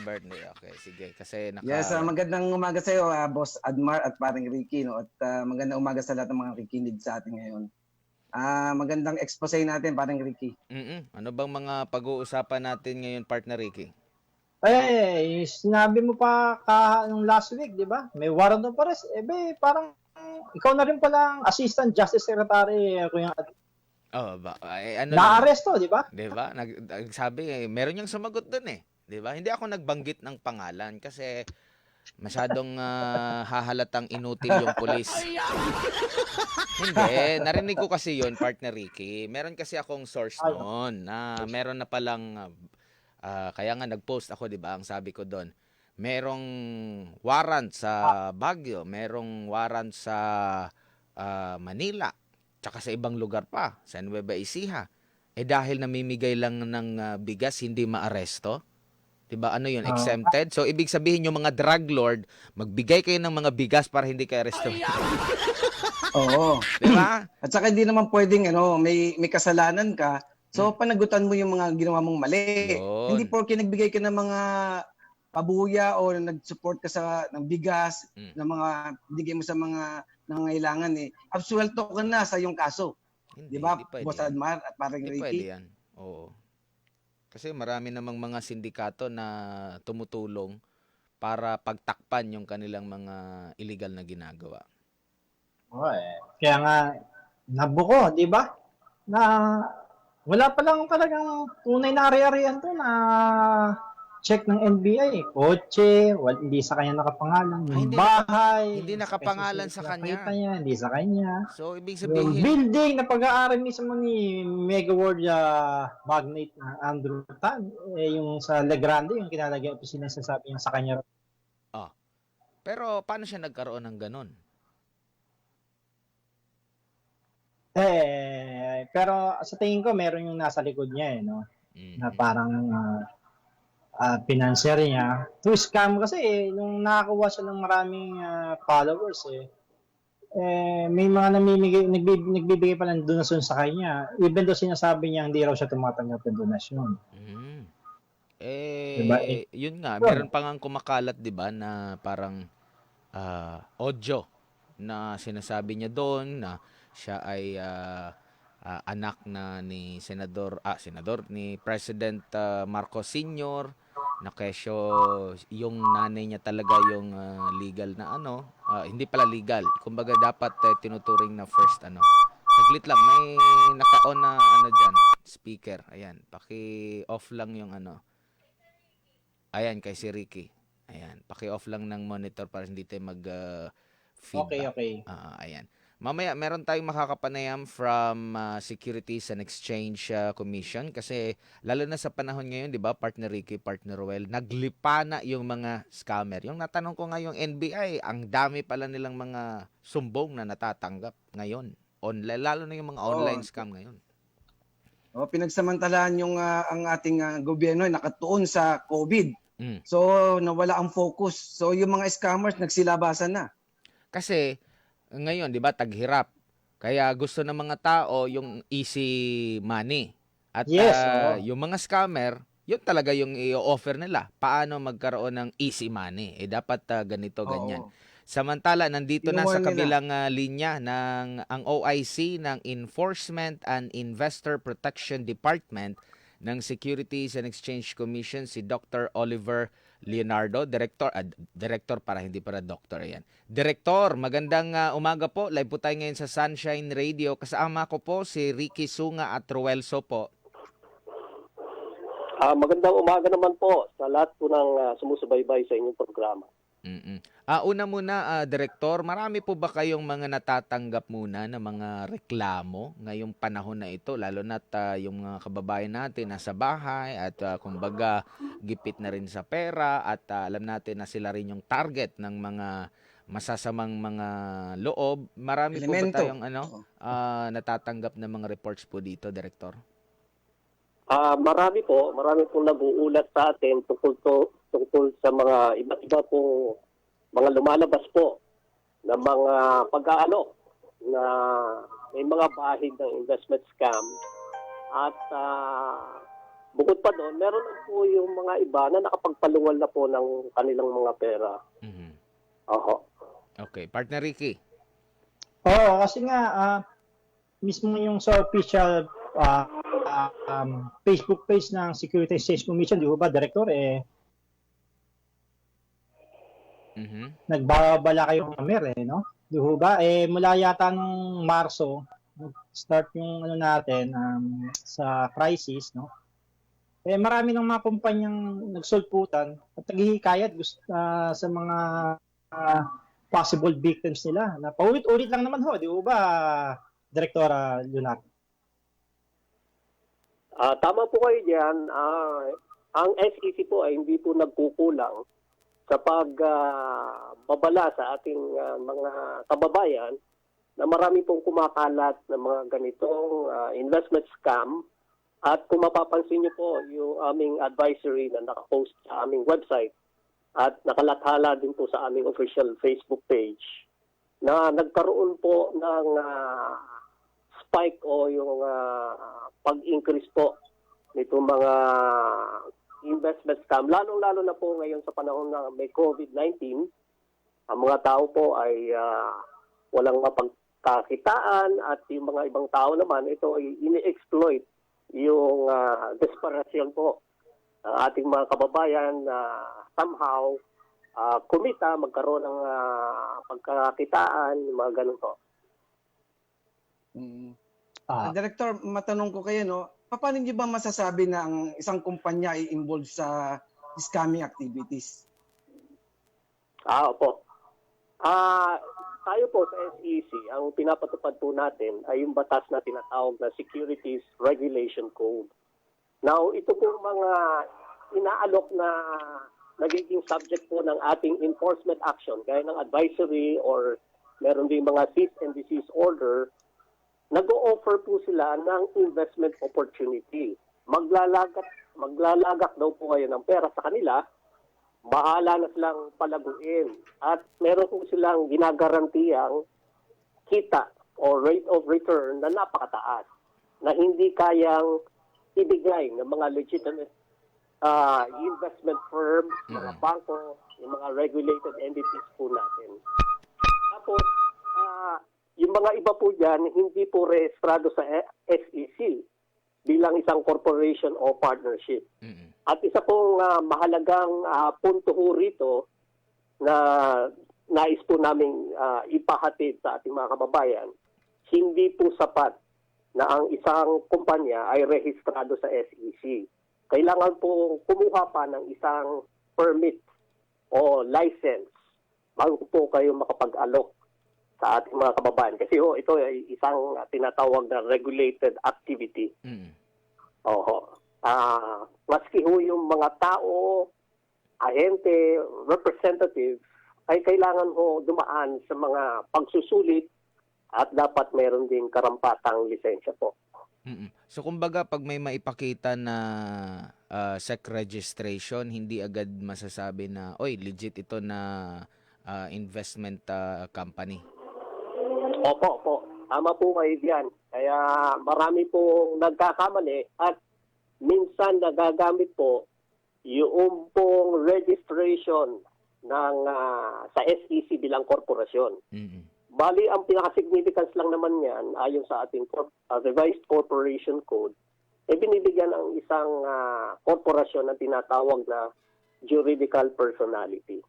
Birthday. Okay, sige. Kasi Yes, magandang umaga sa iyo, Boss Admar at paring Ricky, no? At magandang umaga sa lahat ng mga kikinig sa atin ngayon. Magandang expose natin, paring Ricky. Ano bang mga pag-uusapan natin ngayon, partner Ricky? Sinabi mo pa nung last week, di ba? May warrant of arrest. Parang ikaw na rin pala ang Assistant Justice Secretary, Kuya. Na-arresto, di ba? Di ba? Nagsabi, meron niyang sumagot dun eh. Di ba? Hindi ako nagbanggit ng pangalan kasi masyadong hahalatang inutil yung pulis. Hindi, narinig ko kasi yon, partner Ricky. Meron kasi akong source noon na meron na palang kaya nga nag-post ako, 'di ba? Ang sabi ko doon, merong warrant sa Baguio, merong warrant sa Manila, tsaka sa ibang lugar pa, sa Nueva Ecija. Dahil namimigay lang ng bigas, hindi maaresto. 'Di ba? Ano 'yun? Exempted. So ibig sabihin yung mga drug lord, magbigay kayo ng mga bigas para hindi kayo aresto. Oo. 'Di ba? At saka hindi naman pwedeng may kasalanan ka. So panagutan mo yung mga ginawa mong mali. Yun. Hindi porke nagbigay ka ng mga pabuya o nag-support ka ng bigas, ng mga bigay mo sa mga nangangailangan absuelto ka na sa yung kaso. Di ba, Boss Admar at parang Ricky? Pwede yan. Oo. Kasi marami namang mga sindikato na tumutulong para pagtakpan yung kanilang mga illegal na ginagawa. Kaya nga, nabuko, di ba? Na wala pa lang talagang tunay na ari-arian to na check ng NBI. Kotse, hindi sa kanya nakapangalan. Yung bahay. Hindi nakapangalan sa kanya. Hindi sa kanya. So, ibig sabihin... Yung building na pag-aaral mismo ni Mega World magnate na Andrew Tan, yung sa Legrande, yung kinalagay opisina sa sabi niya sa kanya. Pero paano siya nagkaroon ng ganon? Pero sa tingin ko meron yung nasa likod niya no. Na parang financier niya. To scam kasi nung nakakuha siya ng maraming followers may mga nagbibigay pa ng donasyon sa kanya. Even though sinasabi niya hindi raw siya tumatanggap ng donasyon. Diba? Yun nga, meron pa nga kumakalat, 'di ba, na parang audio na sinasabi niya doon na siya ay anak na ni senador ni President Marcos Sr. na kesyo yung nanay niya talaga yung legal na hindi pala legal, kumbaga dapat tinuturing na first saglit lang, may naka-on na diyan speaker, ayan, paki-off lang yung ayan, kay si Ricky, ayan, paki-off lang ng monitor para hindi tayo mag feedback. Okay. Ayan. Mamaya, meron tayong makakapanayam from Securities and Exchange Commission kasi lalo na sa panahon ngayon, di ba, partner Ricky, partner Ruel, naglipa na yung mga scammer. Yung natanong ko nga yung NBI, ang dami pala nilang mga sumbong na natatanggap ngayon. Online, lalo na yung mga online scam ngayon. Pinagsamantalahan yung ang ating gobyerno nakatuon sa COVID. So, nawala ang focus. So, yung mga scammers nagsilabasan na. Kasi ngayon, 'di ba, taghirap. Kaya gusto ng mga tao yung easy money. At yung mga scammer, yun talaga yung i-offer nila. Paano magkaroon ng easy money? Dapat ganito, ganyan. Samantala, nandito na sa kabilang linya ng ang OIC ng Enforcement and Investor Protection Department ng Securities and Exchange Commission, si Dr. Oliver Leonardo, Director para hindi para Doctor. Ayan. Director, magandang umaga po. Live po tayo ngayon sa Sunshine Radio. Kasama ko po si Ricky Sunga at Ruelso po. Magandang umaga naman po sa lahat po ng sumusubaybay sa inyong programa. Una muna, Director, marami po ba kayong mga natatanggap muna na mga reklamo ngayong panahon na ito? Lalo na't yung mga kababayan natin nasa bahay at kumbaga gipit na rin sa pera at alam natin na sila rin yung target ng mga masasamang mga loob. Marami Elemento. Po ba tayong natatanggap na mga reports po dito, Director? Marami pong nag-uulat sa atin tungkol sa mga iba't iba pong mga lumalabas po na mga pag-aalok na may mga bahid ng investment scam at bukod pa doon, meron na po yung mga iba na nakapagpaluwal na po ng kanilang mga pera. Mhm. Oho. Okay, partner Ricky. Oo, kasi nga, mismo yung sa official Facebook page ng Security Exchange Commission, di ba, Director, Mhm. nagbabala kayong number, no? Di ba? Mula yata nung Marso, start yung ano natin sa crisis, no? Marami ng mga kumpanyang nagsulputan at naghihikayat sa mga possible victims nila. Na paulit-ulit lang naman ho, di ba, Direktora Leonardo? Tama po kayo diyan. Ang SEC po ay hindi po nagkukulang sa pagbabala sa ating mga kababayan na marami pong kumakalat ng mga ganitong investment scam. At kung mapapansin niyo po yung aming advisory na nakapost sa aming website at nakalathala din po sa aming official Facebook page na nagkaroon po ng spike o yung pag-increase po nitong mga investment scam. Lalong-lalo na po ngayon sa panahon na may COVID-19, ang mga tao po ay walang mapagkakitaan at yung mga ibang tao naman, ito ay ini-exploit yung desperation po ng ating mga kababayan na somehow kumita, magkaroon ng pagkakitaan, mga ganun po. Director, matanong ko kayo, no? Paano niyo ba masasabi na ang isang kumpanya ay involved sa scamming activities? Opo. Tayo po sa SEC, ang pinapatupad po natin ay yung batas na tinatawag na Securities Regulation Code. Now, ito po mga inaalok na nagiging subject po ng ating enforcement action, gaya ng advisory or meron din mga cease and desist order, nag-o-offer po sila ng investment opportunity. Maglalagak daw po kayo ng pera sa kanila, bahala na silang palaguin. At meron po silang ginagarantiyang kita o rate of return na napakataas na hindi kayang ibigay ng mga legitimate investment firms, mga bangko, yung mga regulated entities po natin. Tapos, yung mga iba po dyan, hindi po rehistrado sa SEC bilang isang corporation o partnership. Mhm. At isa pong mahalagang punto ho rito na nais po namin ipahatid sa ating mga kababayan, hindi po sapat na ang isang kumpanya ay rehistrado sa SEC. Kailangan po kumuha pa ng isang permit o license bago po kayo makapag-alok sa ating mga kababayan. Kasi ito ay isang tinatawag na regulated activity. Mhm. Oho. Maski ho yung mga tao, ahente, representative, ay kailangan ho dumaan sa mga pagsusulit at dapat meron din karampatang lisensya po. Mhm. So kumbaga pag may maipakita na SEC registration, hindi agad masasabi na, oy, legit ito na investment company. Opo. Tama po kayo diyan. Kaya marami pong nagkakamali at minsan nagagamit po yung pong registration ng sa SEC bilang korporasyon. Mhm. Bali, ang pinaka-significance lang naman yan, ayon sa ating revised corporation code, binibigyan ng isang korporasyon na tinatawag na juridical personality.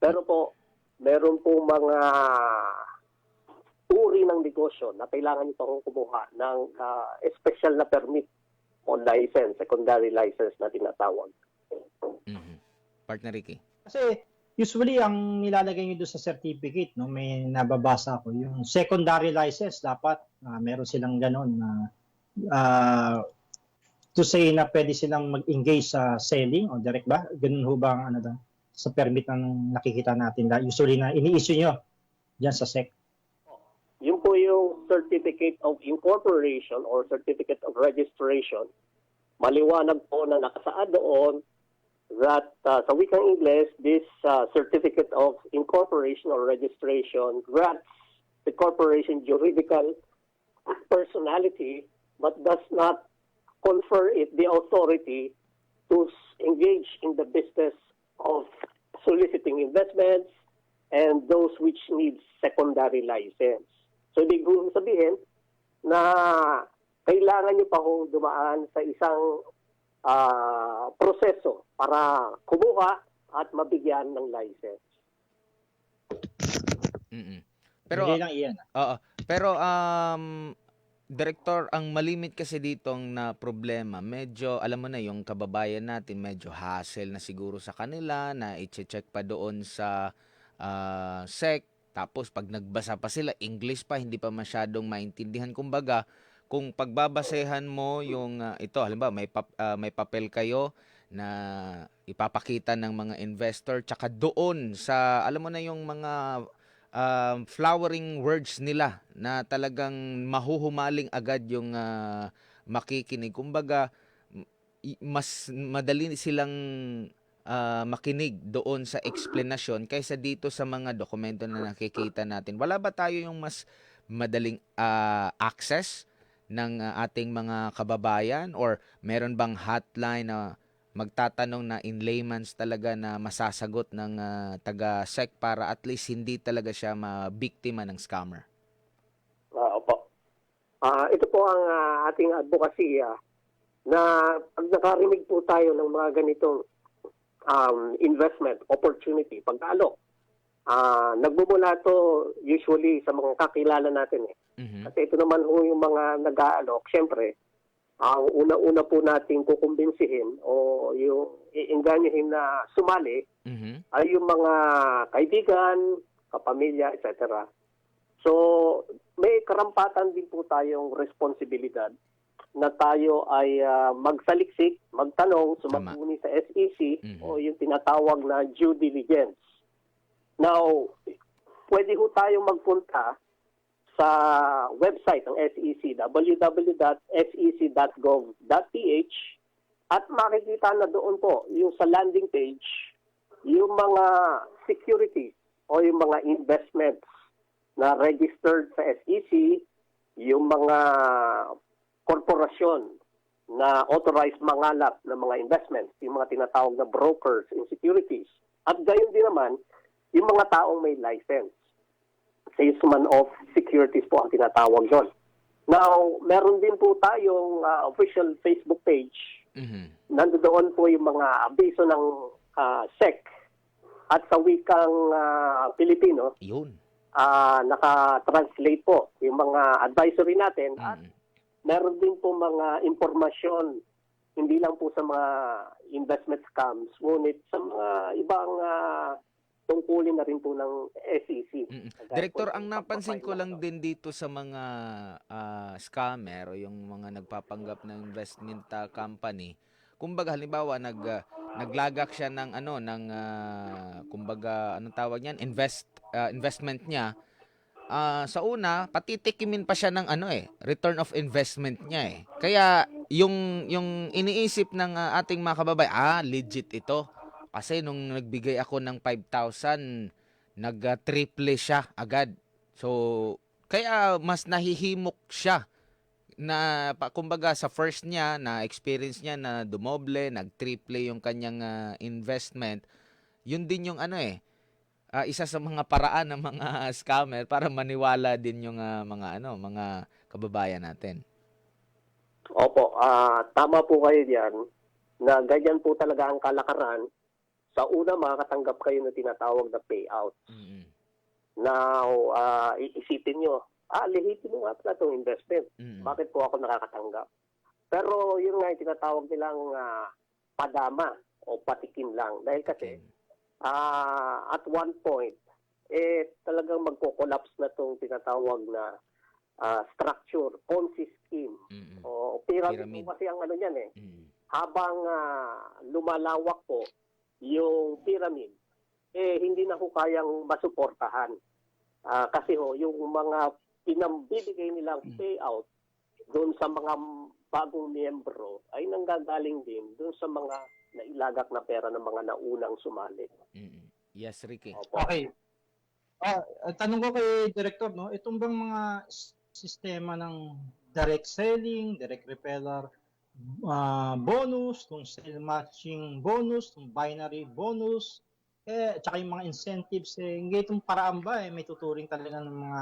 Pero po, meron po mga uri ng negosyo na kailangan nyo pong kumuha ng special na permit o license, secondary license na tinatawag. Mhm. Partner Ricky. Kasi usually ang nilalagay nyo doon sa certificate, no, may nababasa ko, yung secondary license dapat meron silang ganon na to say na pwede silang mag-engage sa selling o direct ba? Ganun ho ba ang sa permit ng nakikita natin usually na ini-issue nyo dyan sa SEC? Yun po yung Certificate of Incorporation or Certificate of Registration. Maliwanag po na nakasaad doon that sa wikang English, this Certificate of Incorporation or Registration grants the corporation juridical personality but does not confer it the authority to engage in the business of soliciting investments and those which need secondary license. So, ibig sabihin na kailangan nyo pa kung dumaan sa isang proseso para kumuha at mabigyan ng license. Pero Hindi lang iyan. oo. Pero Director, ang malimit kasi ditong na problema, medyo alam mo na yung kababayan natin medyo hassle na siguro sa kanila na i-check pa doon sa SEC. Tapos pag nagbasa pa sila, English pa, hindi pa masyadong maintindihan. Kumbaga, kung pagbabasehan mo yung ito, halimbawa may papel kayo na ipapakita ng mga investor, tsaka doon sa, alam mo na yung mga flowering words nila na talagang mahuhumaling agad yung makikinig. Kumbaga, mas madali silang makinig doon sa explanation kaysa dito sa mga dokumento na nakikita natin. Wala ba tayo yung mas madaling access ng ating mga kababayan, or meron bang hotline na magtatanong na in layman's talaga na masasagot ng taga-SEC para at least hindi talaga siya mabiktima ng scammer? Opo. Ito po ang ating advocacy na pag nakarinig po tayo ng mga ganitong investment opportunity, pag-alok, nagmumula to usually sa mga kakilala natin eh. Kasi ito naman ho yung mga nag-aalok, syempre, ang una-una po nating kukumbinsihin o yung iinganyahin na sumali ay yung mga kaibigan, kapamilya, etc. So, may karampatan din po tayong responsibilidad na tayo ay magsaliksik, magtanong, sumaguni sa SEC o yung tinatawag na due diligence. Now, pwede ho tayong magpunta sa website ng SEC, www.sec.gov.ph, at makikita na doon po yung sa landing page yung mga securities o yung mga investments na registered sa SEC, yung mga korporasyon na authorized mangalap ng mga investments, yung mga tinatawag na brokers in securities, at gayon din naman yung mga taong may license. Salesman of securities po ang tinatawag doon. Now, meron din po tayong official Facebook page. Nandoon po yung mga abiso ng SEC at sa wikang Pilipino. Yun. Naka-translate po yung mga advisory natin at meron din po mga impormasyon hindi lang po sa mga investment scams, ngunit sa mga ibang tungkulin na rin po ng SEC. Director, ang napansin ko lang din dito sa mga scammer o yung mga nagpapanggap ng investment company, kumbaga halimbawa naglagak siya ng kumbaga anong tawag niyan, investment niya. Sa una, patitikimin pa siya ng return of investment niya eh. Kaya yung iniisip ng ating mga kababayan, legit ito. Kasi nung nagbigay ako ng 5,000, nag-triple siya agad. So, kaya mas nahihimok siya na kumbaga sa first niya, na experience niya na dumoble, nag-triple yung kanyang investment. Yun din yung isa sa mga paraan ng mga scammer para maniwala din yung mga kababayan natin. Opo, tama po kayo diyan na ganyan po talaga ang kalakaran. Sa una, makakatanggap kayo na tinatawag na payout. Now, iisipin nyo, lihitin mo nga pala itong investment. Bakit po ako nakakatanggap? Pero yun nga yung tinatawag nilang padama o patikim lang. Dahil kasi, at one point, talagang magko-collapse na itong tinatawag na structure, Ponzi scheme. O pyramid po kasi ang niyan eh. Habang lumalawak po yung pyramid, hindi na ko kayang masuportahan. Kasi yung mga pinambibigay nilang payout doon sa mga bagong miyembro ay nanggagaling din doon sa mga nailagak na pera ng mga naunang sumali. Yes, Ricky. Opo. Okay. Tanong ko kay Director, no? Itong bang mga sistema ng direct selling, direct repeller, bonus, tong sale matching bonus, tong binary bonus, tsaka yung mga incentives, hindi itong paraan ba, may tuturing talaga ng mga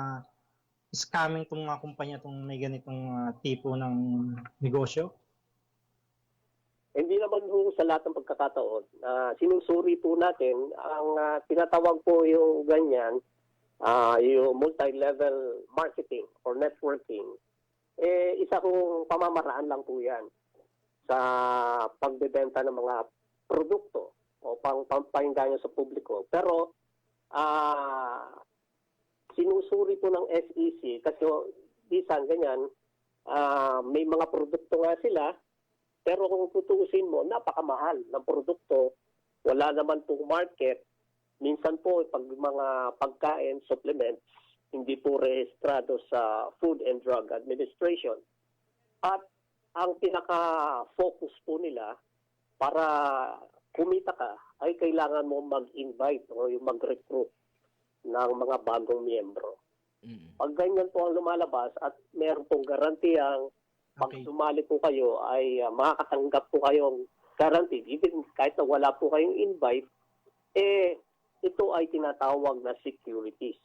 scamming itong mga kumpanya itong may ganitong tipo ng negosyo? Hindi naman po sa lahat ng pagkakataon. Sinusuri po natin, ang tinatawag po yung ganyan, yung multi-level marketing or networking, isa kong pamamaraan lang po yan sa pagbebenta ng mga produkto o pampahinganyo sa publiko. Pero sinusuri po ng SEC kasi bisan ganyan, may mga produkto nga sila, pero kung tutuusin mo, napakamahal ng produkto, wala naman po market. Minsan po, pag mga pagkain, supplements, hindi po rehistrado sa Food and Drug Administration. At ang pinaka-focus po nila para kumita ka ay kailangan mo mag-invite o yung mag-recruit ng mga bagong miyembro. Pag ganyan po ang lumalabas at meron pong garantiyang pag sumali po kayo ay makakatanggap po kayong guaranteed, even kahit na wala po kayong invite, ito ay tinatawag na securities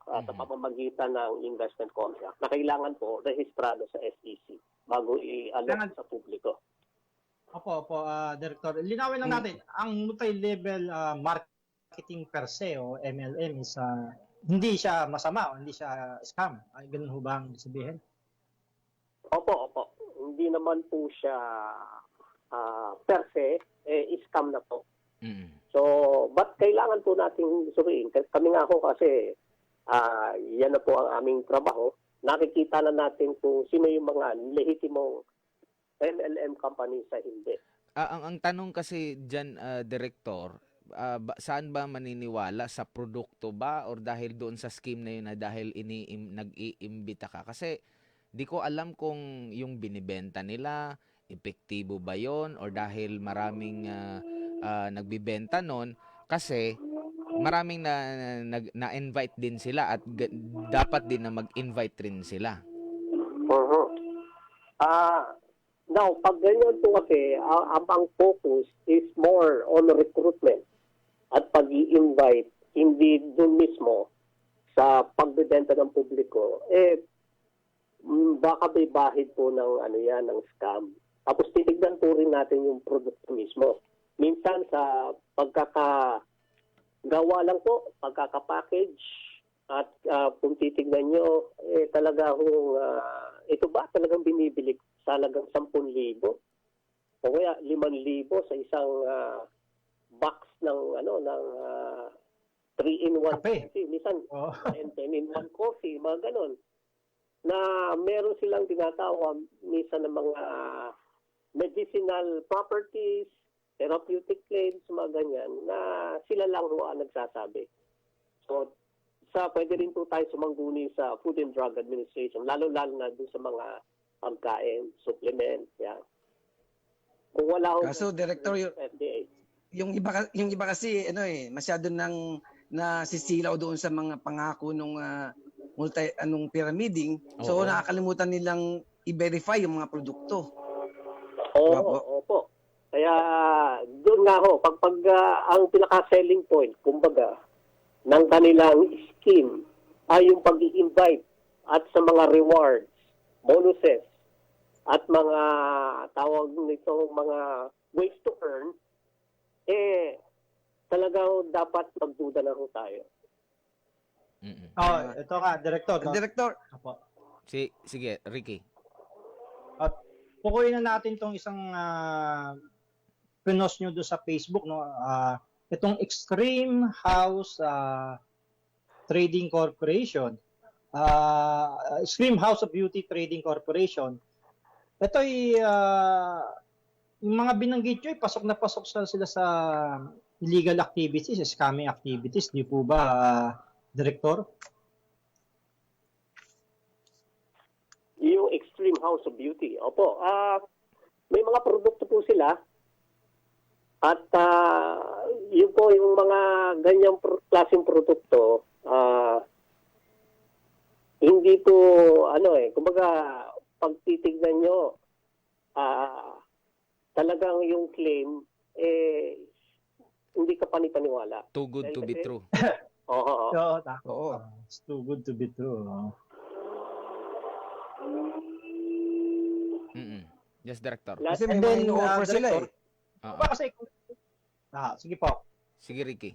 sa pamamagitan ng investment contract na kailangan po rehistrado sa SEC bago i-alok sa publiko. Opo, Director. Linawin lang natin, ang multi-level marketing per se o MLM is hindi siya masama o hindi siya scam. Ay, ganun ho ba ang sabihin? Opo. Hindi naman po siya per se, scam na po. So, but kailangan po nating suriin. Kami nga ako kasi yan na po ang aming trabaho. Nakikita na natin kung sino yung mga lehitimong MLM company sa hindi. Ang tanong kasi dyan, Director, saan ba maniniwala? Sa produkto ba or dahil doon sa scheme na yun na dahil nag-iimbita ka? Kasi di ko alam kung yung binibenta nila, epektibo ba yon or dahil maraming nagbibenta nun kasi maraming na-invite din sila at dapat din na mag-invite rin sila. Now, pag ganyan po kasi, ang focus is more on recruitment at pag-i-invite, hindi dun mismo sa pagbebenta ng publiko, baka may bahid po ng ng scam. Tapos titignan po rin natin yung produkto mismo. Minsan sa pagkakagawa lang po, pagkakapackage, at kung titignan nyo, talaga ito ba talagang binibili sa halagang 10,000 o kaya 5,000 sa isang box ng 3-in-1 coffee. Minsan 10-in-1 coffee, mga ganon. Na meron silang tinatawag minsan ng mga medicinal properties, therapeutic claims, mga ganyan, na sila lang ang nagsasabi. So, pwede rin po tayo sumangguni sa Food and Drug Administration, lalo-lalo na doon sa mga pagkain, supplement, yan. Kung wala Kaso, Director, FDA. yung iba kasi masyado nang nasisilaw doon sa mga pangako nung pyramiding. So nakakalimutan nilang i-verify yung mga produkto. Opo. Kaya doon nga pag ang pinaka-selling point, kumbaga, ng kanilang scheme ay yung pag-i-invite at sa mga rewards, bonuses, at mga tawag nito mga ways to earn, talagang dapat magduda na rin tayo. Ito nga, Director. Director. Opo. Sige, Ricky. At pukuin na natin tong isang pinost nyo doon sa Facebook, no? Itong Extreme House Trading Corporation. Extreme House of Beauty Trading Corporation. Ito ay yung mga binanggit nyo, pasok na pasok sila sa illegal activities, scamming activities. Di po ba, Director? Yung Extreme House of Beauty. Opo. May mga produkto po sila. At yun po yung mga ganyang klaseng produkto, hindi po, kumbaga, pag titignan nyo, talagang yung claim, hindi ka panipaniwala. Too good to be Kasi- true. Oo. Oo, Oo. It's too good to be true. Mm-mm. Yes, Director. Lahat- Kasi may And mga then, ino-offer sila Director, eh. Oo. Ba kasi, sige po. Sige, Ricky.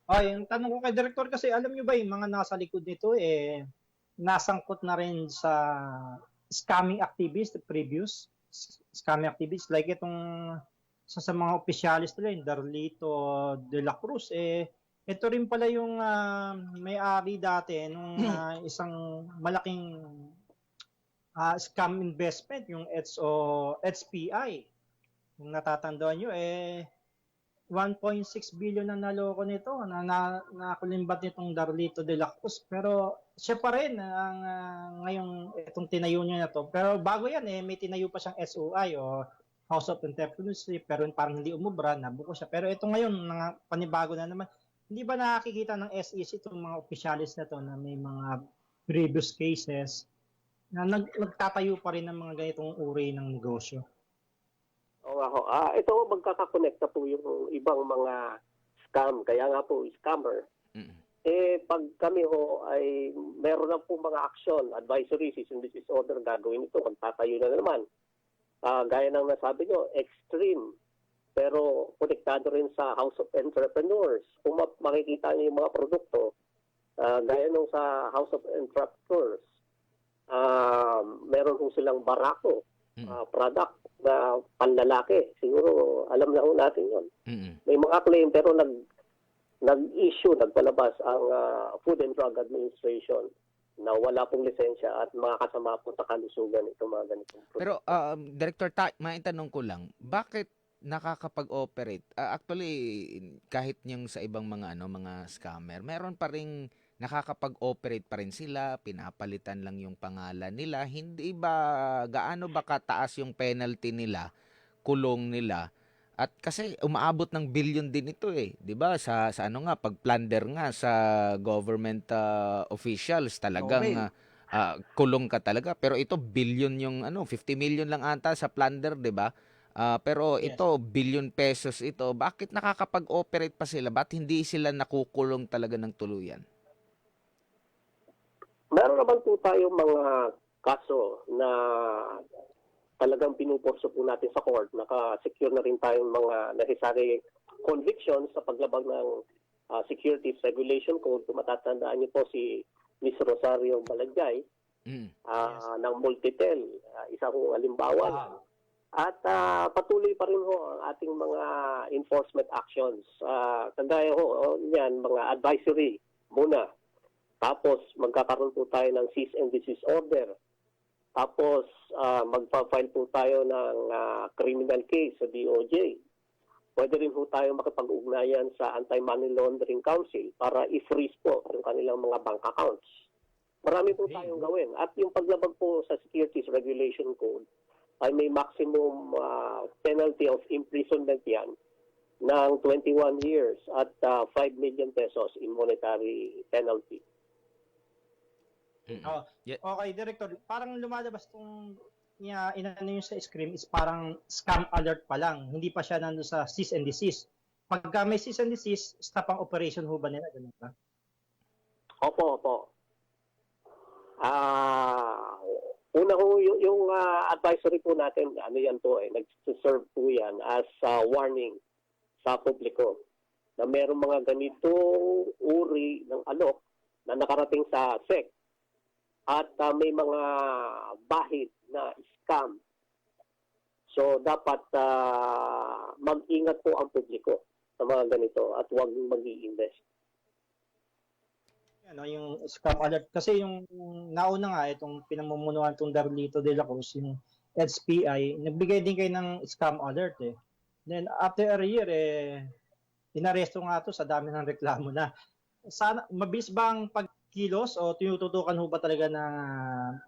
Yung tanong ko kay Director kasi alam nyo ba yung mga nasa likod nito nasangkot na rin sa scamming activities, previous scamming activities like itong sa mga opisyalis nila, yung Darlito de la Cruz, ito rin pala yung may-ari dati nung isang malaking scam investment, yung HPI. Kung natatandaan nyo, 1.6 billion na naloko nito, nakulimbat nitong Darlito de la Cruz. Pero siya pa rin ang ngayong itong tinayo niya na to. Pero bago yan, may tinayo pa siyang SOI o House of Entrepreneurship, pero parang hindi umubra, nabuko siya. Pero ito ngayon, panibago na naman. Hindi ba nakikita ng SEC itong mga opisyalis na to na may mga previous cases na nagtatayo pa rin ng mga ganitong uri ng negosyo? Ito magkakakonekta po yung ibang mga scam. Kaya nga po, scammer. Mm-mm. Pag kami ay meron na po mga action, advisory, cease and desist order, gagawin ito, magtatayo na naman. Gaya ng nasabi nyo, extreme. Pero konektado rin sa House of Entrepreneurs. Kung makikita niyo yung mga produkto, gaya nung sa House of Entrepreneurs, meron kong silang barako product na panlalaki. Siguro alam na ho natin yon. May mga claim pero nag-issue, nagpalabas ang Food and Drug Administration na wala pong lisensya at mga kasama po sa kalusugan itong mga ganitong produkto. Pero Director, maitanong ko lang, bakit nakakapag-operate? Actually, kahit yung sa ibang mga mga scammer, meron pa ring nakakapag-operate pa rin sila, pinapalitan lang yung pangalan nila. Hindi ba gaano ba kataas yung penalty nila, kulong nila? At kasi umaabot ng billion din ito 'di ba? Sa ano nga, pag-plunder nga sa government officials, talagang kulong ka talaga. Pero ito billion yung 50 million lang ata sa plunder, 'di ba? Pero Yes. ito billion pesos ito. Bakit nakakapag-operate pa sila? Bakit hindi sila nakukulong talaga ng tuluyan? Meron naman po tayong mga kaso na talagang pinupurso po natin sa court. Naka-secure na rin tayong mga necessary convictions sa paglabag ng Securities Regulation Code. Kung matatandaan niyo po si Ms. Rosario Balagay ng Multitel, isa kong halimbawa. At patuloy pa rin ang ating mga enforcement actions. Kagaya niyan, mga advisory muna. Tapos magkakaroon po tayo ng cease and desist order. Tapos magpa-file po tayo ng criminal case sa DOJ. Pwede rin po tayo makipag-ugnayan sa Anti-Money Laundering Council para i-freeze po yung kanilang mga bank accounts. Marami po tayong gawin. At yung paglabag po sa Securities Regulation Code ay may maximum penalty of imprisonment yan ng 21 years at 5 million pesos in monetary penalty. Okay, Director, parang lumalabas itong inano yung sa screen is parang scam alert pa lang. Hindi pa siya nandun sa cease and desist. Pagka may cease and desist, stop ang operation ho ba nila? Ganun ba? Opo. Una ho, yung advisory po natin, yan po nag-serve po yan as warning sa publiko na mayroong mga ganitong uri ng alok na nakarating sa SEC at may mga bahid na scam. So dapat mag-ingat po ang publiko sa mga ganito at huwag mag-i-invest. Yung scam alert. Kasi yung nauna nga, itong pinamumunuan itong Darlito de la Cruz, yung HPI, nagbigay din kayo ng scam alert Then after a year, inaresto nga ito sa dami ng reklamo na. Sana, mabilis bang pagkilos o tinututukan ho ba talaga na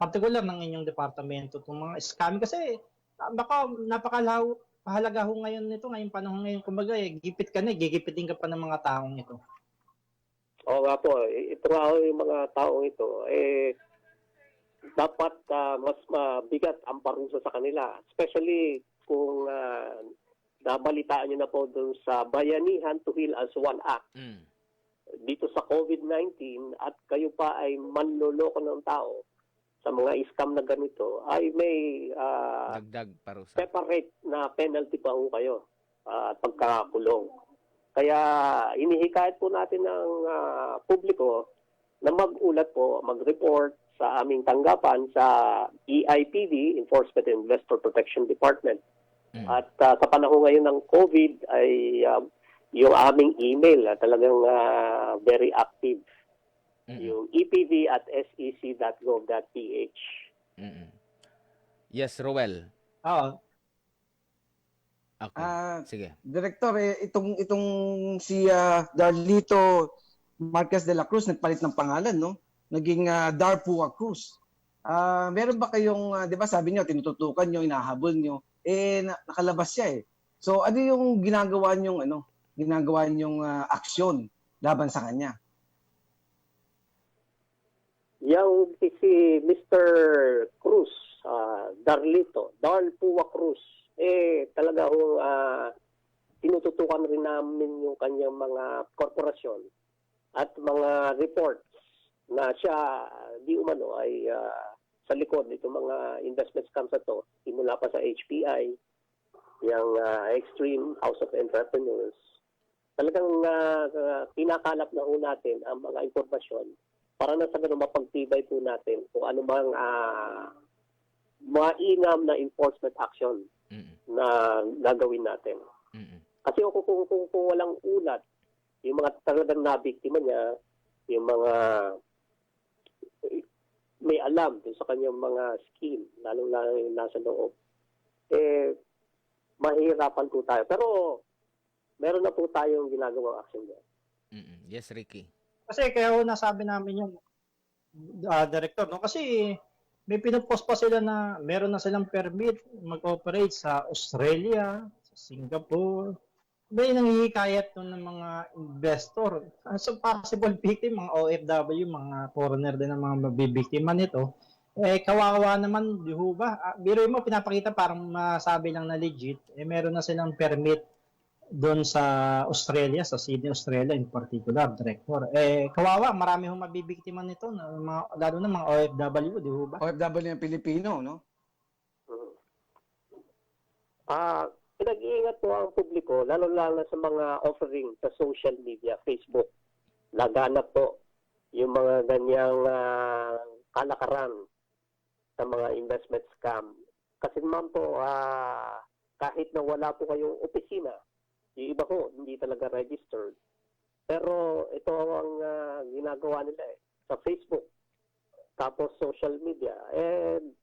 particular ng inyong departamento itong mga scam? Kasi baka napakahalaga ho ngayon nito, ngayong panahon ngayon, kumbaga gigipit ka gigipitin ka pa ng mga taong ito. Oo nga po, ito nga yung mga taong ito, dapat mas mabigat ang parusa sa kanila. Especially kung nabalitaan nyo na po dun sa Bayanihan to Heal as One Act. Dito sa COVID-19 at kayo pa ay manloloko ng tao sa mga scam na ganito, ay may Dagdag parusa. separate na penalty pa ho kayo at pagkakakulong. Kaya inihikayat po natin ng publiko na mag-ulat po, mag-report sa aming tanggapan sa EIPD, Enforcement and Investor Protection Department. At sa panahon ngayon ng COVID ay yung aming email talagang very active. Yung epd@sec.gov.ph. Yes, Roel. Oo. Okay. Sige. Director, itong si Darlito Marquez de la Cruz nagpalit ng pangalan, no? Naging Darpua Cruz. Meron ba kayong, 'di ba sabi niyo tinututukan niyo, inahabol niyo, nakalabas siya eh. So ano yung ginagawa niyong aksyon laban sa kanya? Yung si Mr. Cruz, Darpua Cruz, talaga tinututukan rin namin yung kanyang mga korporasyon at mga reports na siya di umano ay sa likod nito mga investment scams na to, simula pa sa HPI, yung Extreme House of Entrepreneurs. Talagang pinakalap na ho natin ang mga impormasyon para na sa ganun mapagtibay po natin kung ano bang mainam na enforcement action na gagawin natin. Kasi kung walang ulat, yung mga talagang nabiktima niya, yung mga may alam sa kanyang mga scheme, lalo-lalo yung nasa loob, mahihirapan po tayo. Pero meron na po tayong ginagawang action niya. Yes, Ricky. Kasi kaya nasabi namin yung director, no? Kasi may pinupost pa sila na meron na silang permit mag-operate sa Australia, sa Singapore. May nanghihikayat nun ng mga investor. So possible victim, mga OFW, mga foreigner din ang mga mabibiktima nito. Kawawa naman, di ho ba? Biro mo, pinapakita parang masabi lang na legit. Meron na silang permit doon sa Australia, sa Sydney, Australia in particular, director. Kawawa, marami hong mabibiktima nito, lalo na mga OFW, di ba? OFW ng Pilipino, no? Pinag-iingat po ang publiko, lalo-lalo sa mga offering sa social media, Facebook. Laganap po yung mga ganyang kalakaran sa mga investment scam. Kasi naman po, kahit na wala po kayong opisina, yung iba ko, hindi talaga registered. Pero ito ang ginagawa nila sa Facebook, tapos social media. And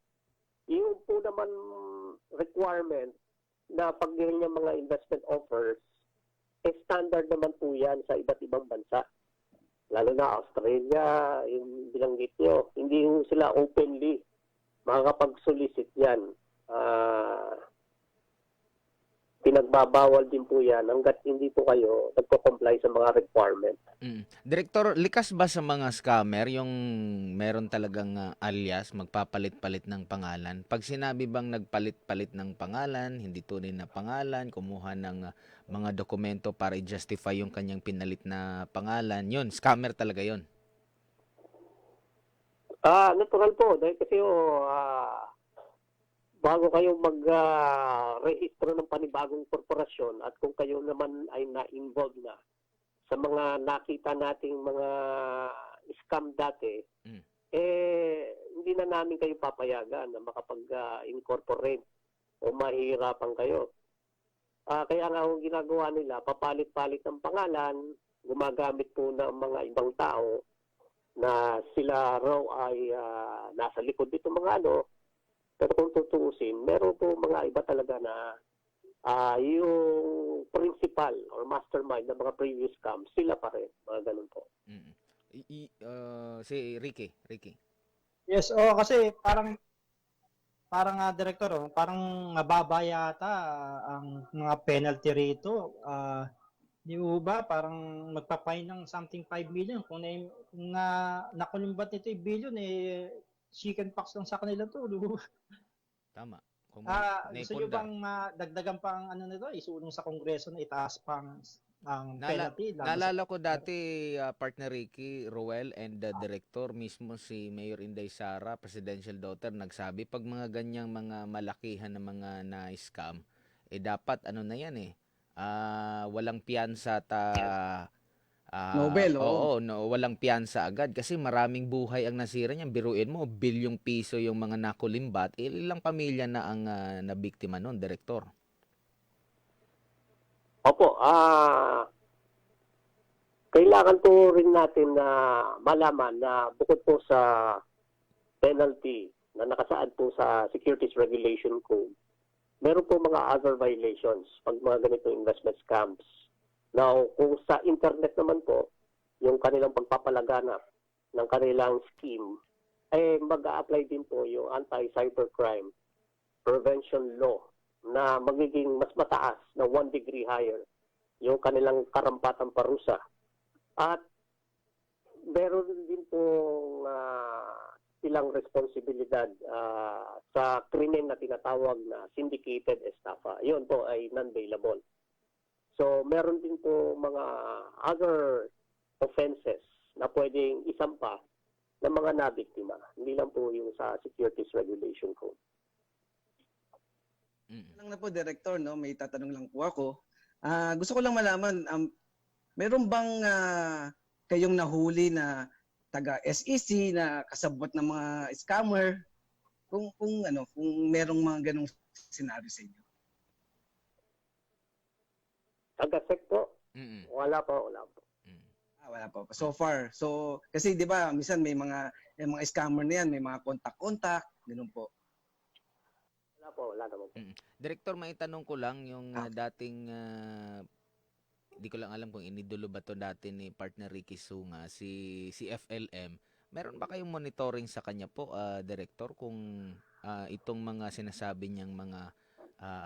yung po naman requirement na pag-gain ng mga investment offers, standard naman po yan sa iba't ibang bansa. Lalo na Australia, yung binanggit nyo, hindi sila openly makakapag-solicit yan. Pinagbabawal din po yan hanggat hindi po kayo nagko-comply sa mga requirement. Direktor, likas ba sa mga scammer yung meron talagang alias, magpapalit-palit ng pangalan? Pag sinabi bang nagpalit-palit ng pangalan, hindi tunay na pangalan, kumuha ng mga dokumento para i-justify yung kanyang pinalit na pangalan, yun, scammer talaga yun. Natural po. Dahil kasi bago kayo mag-rehistro ng panibagong korporasyon at kung kayo naman ay na-involved na sa mga nakita nating mga scam dati, hindi na namin kayo papayagan na makapag-incorporate o mahihirapan kayo. Kaya nga ang ginagawa nila, papalit-palit ng pangalan, gumagamit po ng mga ibang tao na sila raw ay nasa likod dito mga pero kung tutuusin, meron po mga iba talaga na yung principal or mastermind ng mga previous scams, sila pa rin, mga ganun po. Si Ricky. Yes, kasi parang director, parang mababa yata ang mga penalty rito. Di ba? Parang magpa-fine ng something 5 million. Kung nakulimbat nito yung billion, chicken pox lang sa kanila to. Tama. Kung Gusto nyo bang dagdagan pang ano nito, isulong sa Kongreso na itaas pang ang penalty? Naalala ko dati, partner Ricky, Roel, and the director, mismo si Mayor Inday Sara, presidential daughter, nagsabi, pag mga ganyang mga malakihan na mga na-scam, dapat ano na yan walang piyansa Nobel, oo, no, walang piyansa agad kasi maraming buhay ang nasira niyan. Biruin mo, bilyong piso yung mga nakulimbat, ilang pamilya na ang nabiktima noon, Direktor? Opo, kailangan po rin natin na malaman na bukod po sa penalty na nakasaad po sa Securities Regulation Code, meron po mga other violations pag mga ganito investment scams. Now, kung sa internet naman po, yung kanilang pagpapalaganap ng kanilang scheme, mag-a-apply din po yung anti-cybercrime prevention law na magiging mas mataas na 1 degree higher yung kanilang karampatang parusa. At meron din pong silang responsibilidad sa krimen na tinatawag na syndicated estafa. Yun po ay non-bailable. So, meron din po mga other offenses na pwedeng isampa ng mga nabiktima. Hindi lang po yung sa Securities Regulation Code. Lang na po, Director, no? May tatanong lang po ako. Gusto ko lang malaman, meron bang kayong nahuli na taga SEC na kasabot ng mga scammer? Kung merong mga ganong scenario sa inyo. Taga-sec po? Mm-mm. Wala po. Wala po. So far. So, kasi di ba, minsan may mga scammer na yan, may mga contact, ganun po. Wala naman po. Direktor, maitanong ko lang yung dating, di ko lang alam kung inidulo ba to dati ni partner Ricky Sunga, si FLM. Meron ba kayong monitoring sa kanya po, Direktor, kung itong mga sinasabi niyang mga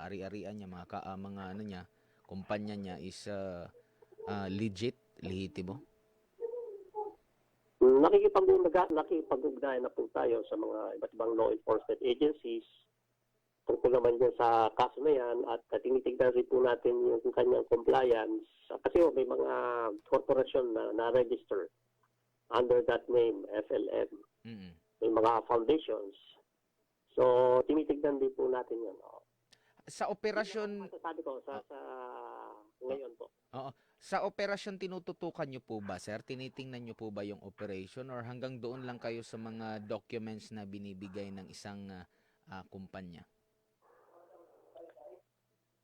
ari-arian niya, mga ano niya, kumpanya niya is legit, lehitimo? Nakikipag-ugnayan na po tayo sa mga iba't ibang law enforcement agencies tungkol naman dyan sa kaso na yan at tinitignan rin po natin yung kanyang compliance kasi may mga corporation na na-register under that name, FLM. Mm-hmm. May mga foundations. So, tinitignan din po natin yan. Sa operasyon... Sabi ko, sa ngayon po. Oo. Sa operasyon, tinututukan nyo po ba, sir? Tinitingnan nyo po ba yung operation or hanggang doon lang kayo sa mga documents na binibigay ng isang kumpanya?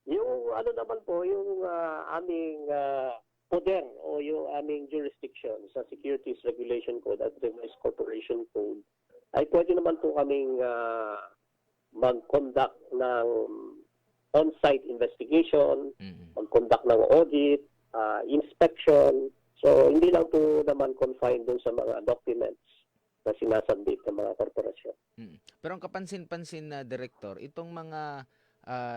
Yung ano naman po, yung aming poder o yung aming jurisdiction sa Securities Regulation Code at Revised Corporation Code ay pwede naman po kaming mag-conduct ng on-site investigation, mag-conduct ng audit, inspection. So, hindi lang po naman confined dun sa mga documents na sinasubmit ng mga korporasyon. Pero ang kapansin-pansin na Director, itong mga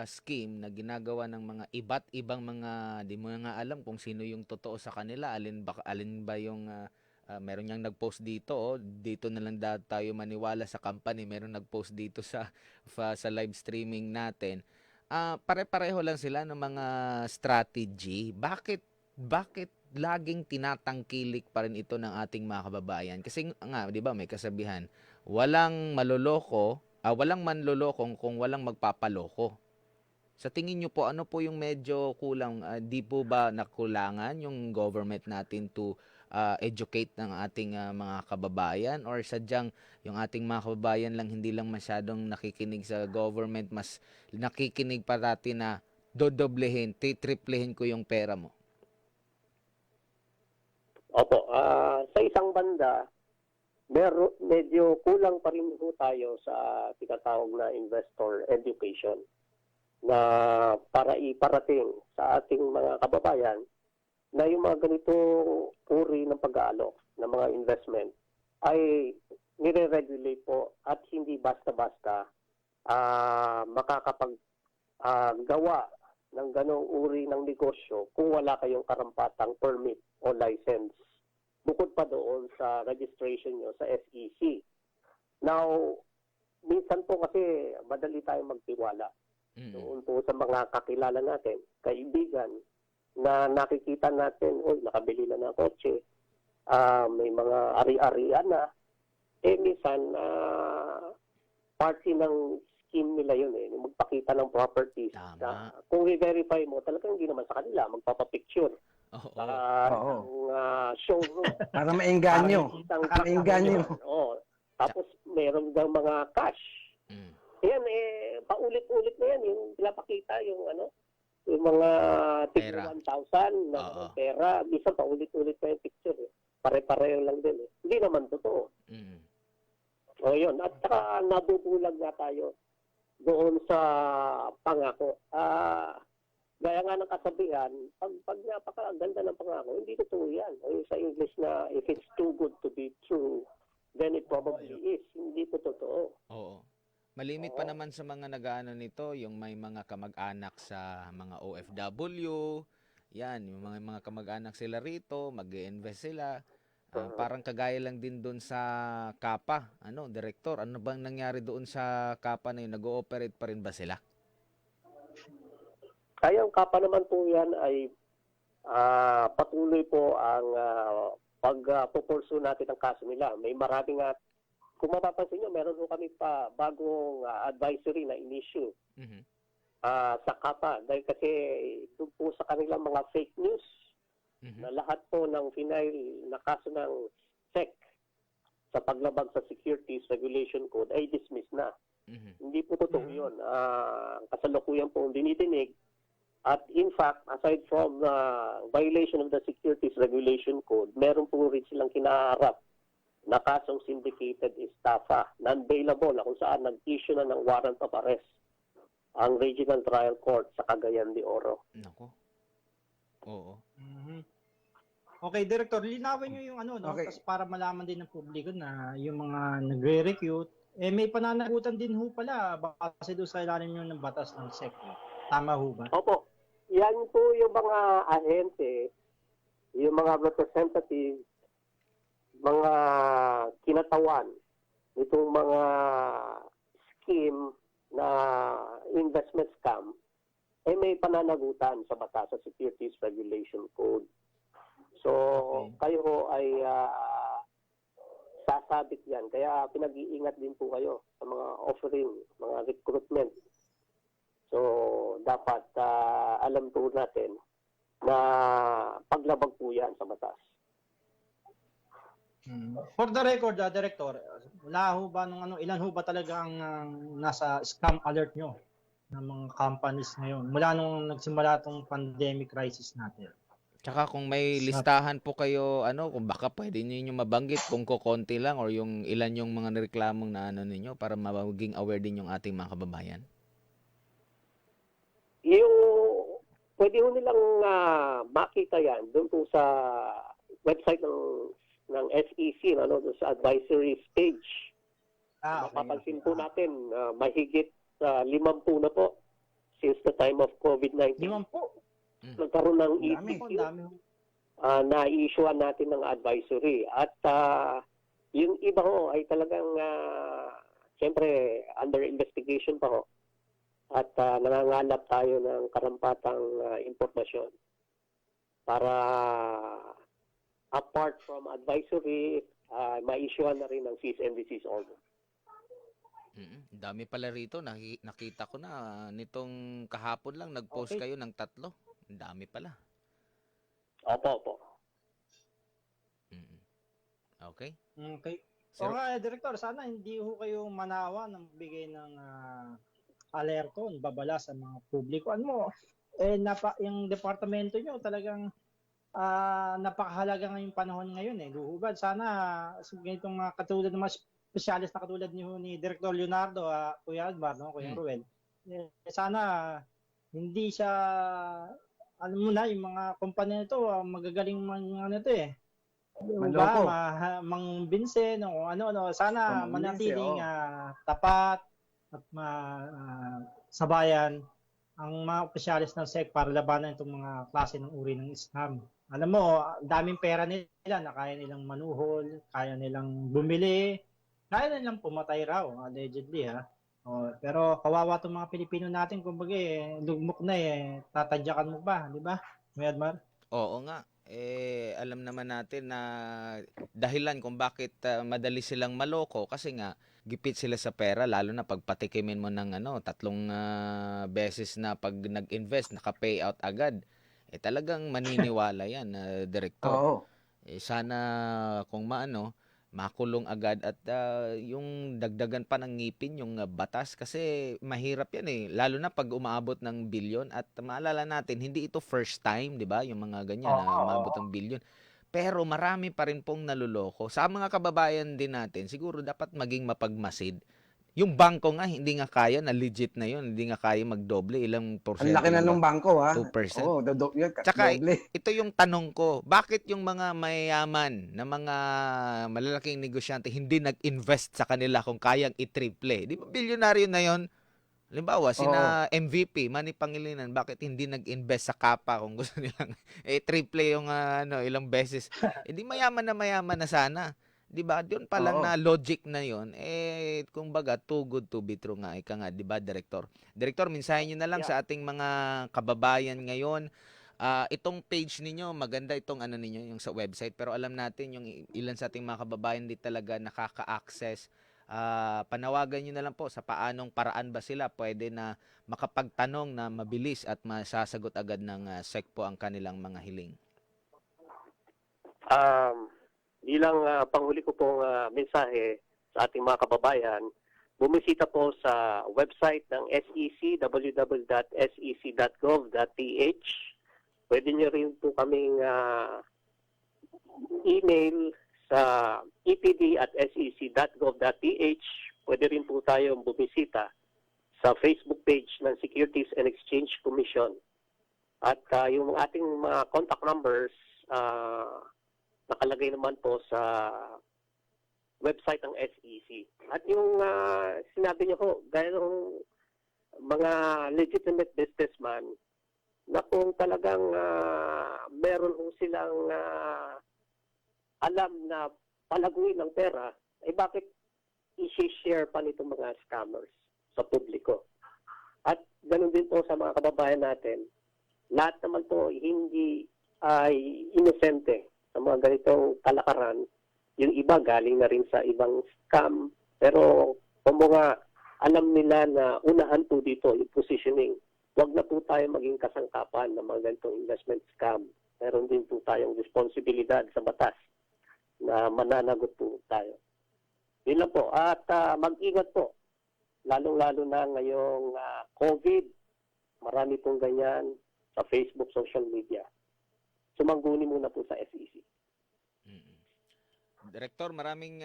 scheme na ginagawa ng mga iba't ibang mga, di mo nga alam kung sino yung totoo sa kanila, alin ba yung meron niyang nag-post dito, dito na lang tayo maniwala sa company, meron nag-post dito sa live streaming natin. Pare-pareho lang sila ng mga strategy. Bakit laging tinatangkilik pa rin ito ng ating mga kababayan? Kasi nga, 'di ba, may kasabihan, walang manloloko kung walang magpapaloko. Sa tingin niyo po, ano po yung medyo kulang? Di po ba nakulangan yung government natin to educate ng ating mga kababayan, or sadyang yung ating mga kababayan lang hindi lang masyadong nakikinig sa government, mas nakikinig parati na dodoblehin, triplehin ko yung pera mo? Opo, sa isang banda, medyo kulang pa rin po tayo sa tinatawag na investor education na para iparating sa ating mga kababayan na yung mga ganitong uri ng pag-aalok ng mga investment ay nire-regulate po at hindi basta-basta makakapag-gawa ng ganong uri ng negosyo kung wala kayong karampatang permit o license. Bukod pa doon sa registration nyo sa SEC. Now, minsan po kasi madali tayong magtiwala. Doon po sa mga kakilala natin, kaibigan, na nakikita natin, nakabili na ng kotse, may mga ari-arian na, minsan, party ng scheme nila yun magpakita ng properties. Tama. Kung i-verify mo, talagang hindi naman sa kanila, magpapapicture. Oo. Ng showroom. Para maengganyo. Para maengganyo. Oo. Tapos, meron daw mga cash. Yan, paulit-ulit na yan, yung pinapakita, yung mga Pera. 1,000 na pera. Minsan paulit-ulit na yung picture. Pare-pareho lang din. Hindi naman totoo. O yun, at saka nabubulag na tayo doon sa pangako. Gaya nga ng kasabihan, pag napakaganda ng pangako, hindi totoo yan. O yung sa English na, if it's too good to be true, then it probably is. Hindi po totoo. Oo. Malimit pa naman sa mga nag-aano nito, yung may mga kamag-anak sa mga OFW, yan, yung mga kamag-anak sila rito, mag-i-invest sila. Parang kagaya lang din doon sa Kapa, Direktor, ano bang nangyari doon sa Kapa na yun? Nag-ooperate pa rin ba sila? Kaya ang Kapa naman po yan ay patuloy po ang pag-pupursu natin ang kaso nila. May maraming kung mapapansin nyo, meron po kami pa bagong advisory na in-issue sa Kapa. Dahil kasi doon po sa kanilang mga fake news na lahat po ng final na kaso ng SEC sa paglabag sa Securities Regulation Code ay dismiss na. Hindi po totoo yun. Kasalukuyan po ang dinidinig. At in fact, aside from violation of the Securities Regulation Code, meron po rin silang kinaharap na kasong syndicated estafa, non-bailable, na kung saan nag-issue na ng warrant of arrest ang Regional Trial Court sa Cagayan de Oro. Nako. Oo. Okay, Director, linawin nyo yung Okay. kasi para malaman din ng publiko na yung mga nagre-recruit, may pananagutan din ho pala base doon sa ilalim nyo ng batas ng SEC. Tama ho ba? Opo. Yan po yung mga ahente, yung mga representatives, mga kinatawan nitong mga scheme na investment scam, may pananagutan sa batas sa Securities Regulation Code. So, kayo ho ay sasabit yan. Kaya pinag-iingat din po kayo sa mga offering, mga recruitment. So, dapat alam po natin na paglabag po yan sa batas. For the record, Director, wala ho ba ilan ho ba talaga ang nasa scam alert nyo ng mga companies ngayon mula nung nagsimula itong pandemic crisis natin? Tsaka kung may listahan po kayo, kung baka pwede niyo mabanggit kung kukonti lang or yung ilan yung mga reklamong na ninyo para maging aware din yung ating mga kababayan. Yung pwede ho nilang makita yan doon po sa website ng SEC, doon sa advisory stage. Mapapansin po natin, mahigit 50 na po since the time of COVID-19. 50? Nagkaroon ng Dami. EPQ, na-issuean natin ng advisory. At yung iba ho ay talagang, siyempre, under investigation pa ho. At nangangalap tayo ng karampatang impormasyon para apart from advisory, ma-issuean na rin ng cease and desist order. Dami pala rito. Nakita ko na nitong kahapon lang nag-post kayo ng 3. Ang dami pala. Opo. Okay. Okay. Sir, Director, sana hindi ho kayo manawa ng bigay ng alerto, babala sa mga publiko. Yung departamento nyo talagang napakahalaga ngayong panahon ngayon Luhubad. Sana ganitong mga katulad ng mga specialist na katulad ni Director Leonardo, Kuya Alvar, Kuya Ruel. Sana hindi siya, alam mo na, yung mga kumpanya nito, magagaling Manloko. Mang Vincent, sana Mang manatiling Vincent, tapat at sabayan ang mga opisyalis ng SEC para labanan itong mga klase ng uri ng scam. Alam mo, daming pera nila na kaya nilang manuhol, kaya nilang bumili Kaya na lang pumatay raw, allegedly ha. Pero kawawa tong mga Pilipino natin, kumbaga lugmok na tatadyakan mo pa, di ba? Mayadmar? Oo nga. Alam naman natin na dahilan kung bakit madali silang maloko kasi nga gipit sila sa pera lalo na pag patikimin mo ng 3 beses na pag nag-invest naka-payout agad. Talagang maniniwala 'yan, direktor. Oo. Sana kung makulong agad at yung dagdagan pa ng ngipin yung batas kasi mahirap yan lalo na pag umaabot ng bilyon at maalala natin hindi ito first time, 'di ba? Yung mga ganyan na umaabot ng bilyon. Pero marami pa rin pong naluloko. Sa mga kababayan din natin, siguro dapat maging mapagmasid. Yung bangko nga, hindi nga kaya, na legit na yun. Hindi nga kaya magdoble. Ilang Ang porsyento laki na lang nung ba? bangko, ha? 2%. Oo, yun, Tsaka doble. ito yung tanong ko, bakit yung mga mayayaman na mga malalaking negosyante hindi nag-invest sa kanila kung kayang i-triple? Di ba bilyonaryo na yon? Halimbawa, sina MVP, Manny Pangilinan, bakit hindi nag-invest sa Kapa kung gusto nilang triple yung ilang beses? Di mayaman na sana. 'Di ba? Doon pa lang Oo. na logic na 'yon, kumbaga too good to be true nga ika nga, 'di ba, Direktor? Direktor, mensahe niyo na lang sa ating mga kababayan ngayon. Itong page ninyo, maganda itong ninyo, yung sa website, pero alam natin yung ilan sa ating mga kababayan di talaga nakaka-access. Panawagan niyo na lang po sa paanong paraan ba sila pwede na makapagtanong na mabilis at masasagot agad ng SEC po ang kanilang mga hiling. Bilang panghuli ko pong mensahe sa ating mga kababayan, bumisita po sa website ng SEC, www.sec.gov.ph. Pwede nyo rin po kaming email sa epd@sec.gov.ph. Pwede rin po tayong bumisita sa Facebook page ng Securities and Exchange Commission. At yung ating mga contact numbers, nakalagay naman po sa website ng SEC. At yung sinabi niyo ko, gaya ng mga legitimate businessman, na kung talagang meron ho silang alam na palaguin ng pera, bakit i-share pa nitong mga scammers sa publiko? At ganun din po sa mga kababayan natin, lahat naman po hindi ay inosente sa mga ganitong kalakaran. Yung iba galing na rin sa ibang scam, pero kung mga alam nila na unahan po dito yung positioning, huwag na po tayo maging kasangkapan ng mga ganitong investment scam. Meron din po tayong responsibilidad sa batas na mananagot po tayo. Yun lang po. At mag-ingat po. Lalong-lalo na ngayong COVID. Marami pong ganyan sa Facebook, social media. Sumangguni muna po sa SEC. Direktor, maraming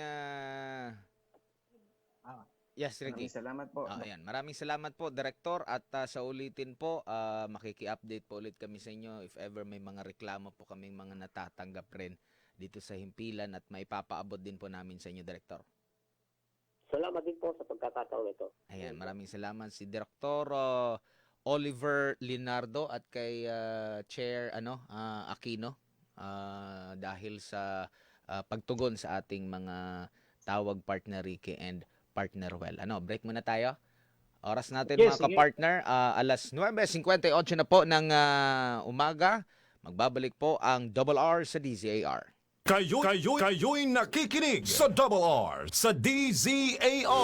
yes, Ricky. Maraming salamat po. Ayan. Maraming salamat po, Direktor. At sa ulitin po, makiki-update po ulit kami sa inyo if ever may mga reklamo po kaming mga natatanggap rin dito sa himpilan at maipapaabot din po namin sa inyo, Direktor. Salamat din po sa pagkakataon ito. Ayan, maraming salamat si Direktor Oliver Linardo at kay Chair Aquino dahil sa pagtugon sa ating mga tawag, Partner Ricky and Partner Well. Break muna tayo. Oras natin, Yes, mga ka-partner, alas 9:58 na po ng umaga. Magbabalik po ang Double R sa DZAR. Kayo'y nakikinig sa Double R sa DZAR.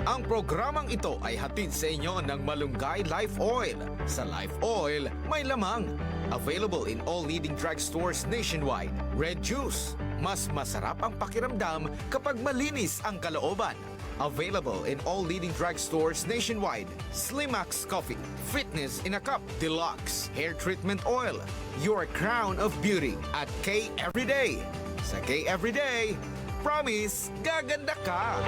Ang programang ito ay hatid sa inyo ng Malunggay Life Oil. Sa Life Oil, may lamang. Available in all leading drugstores nationwide. Red Juice, mas masarap ang pakiramdam kapag malinis ang kalooban. Available in all leading drugstores nationwide. Slimax Coffee, Fitness in a Cup Deluxe, Hair Treatment Oil, your crown of beauty at K Everyday. Sa K Everyday, promise, gaganda ka!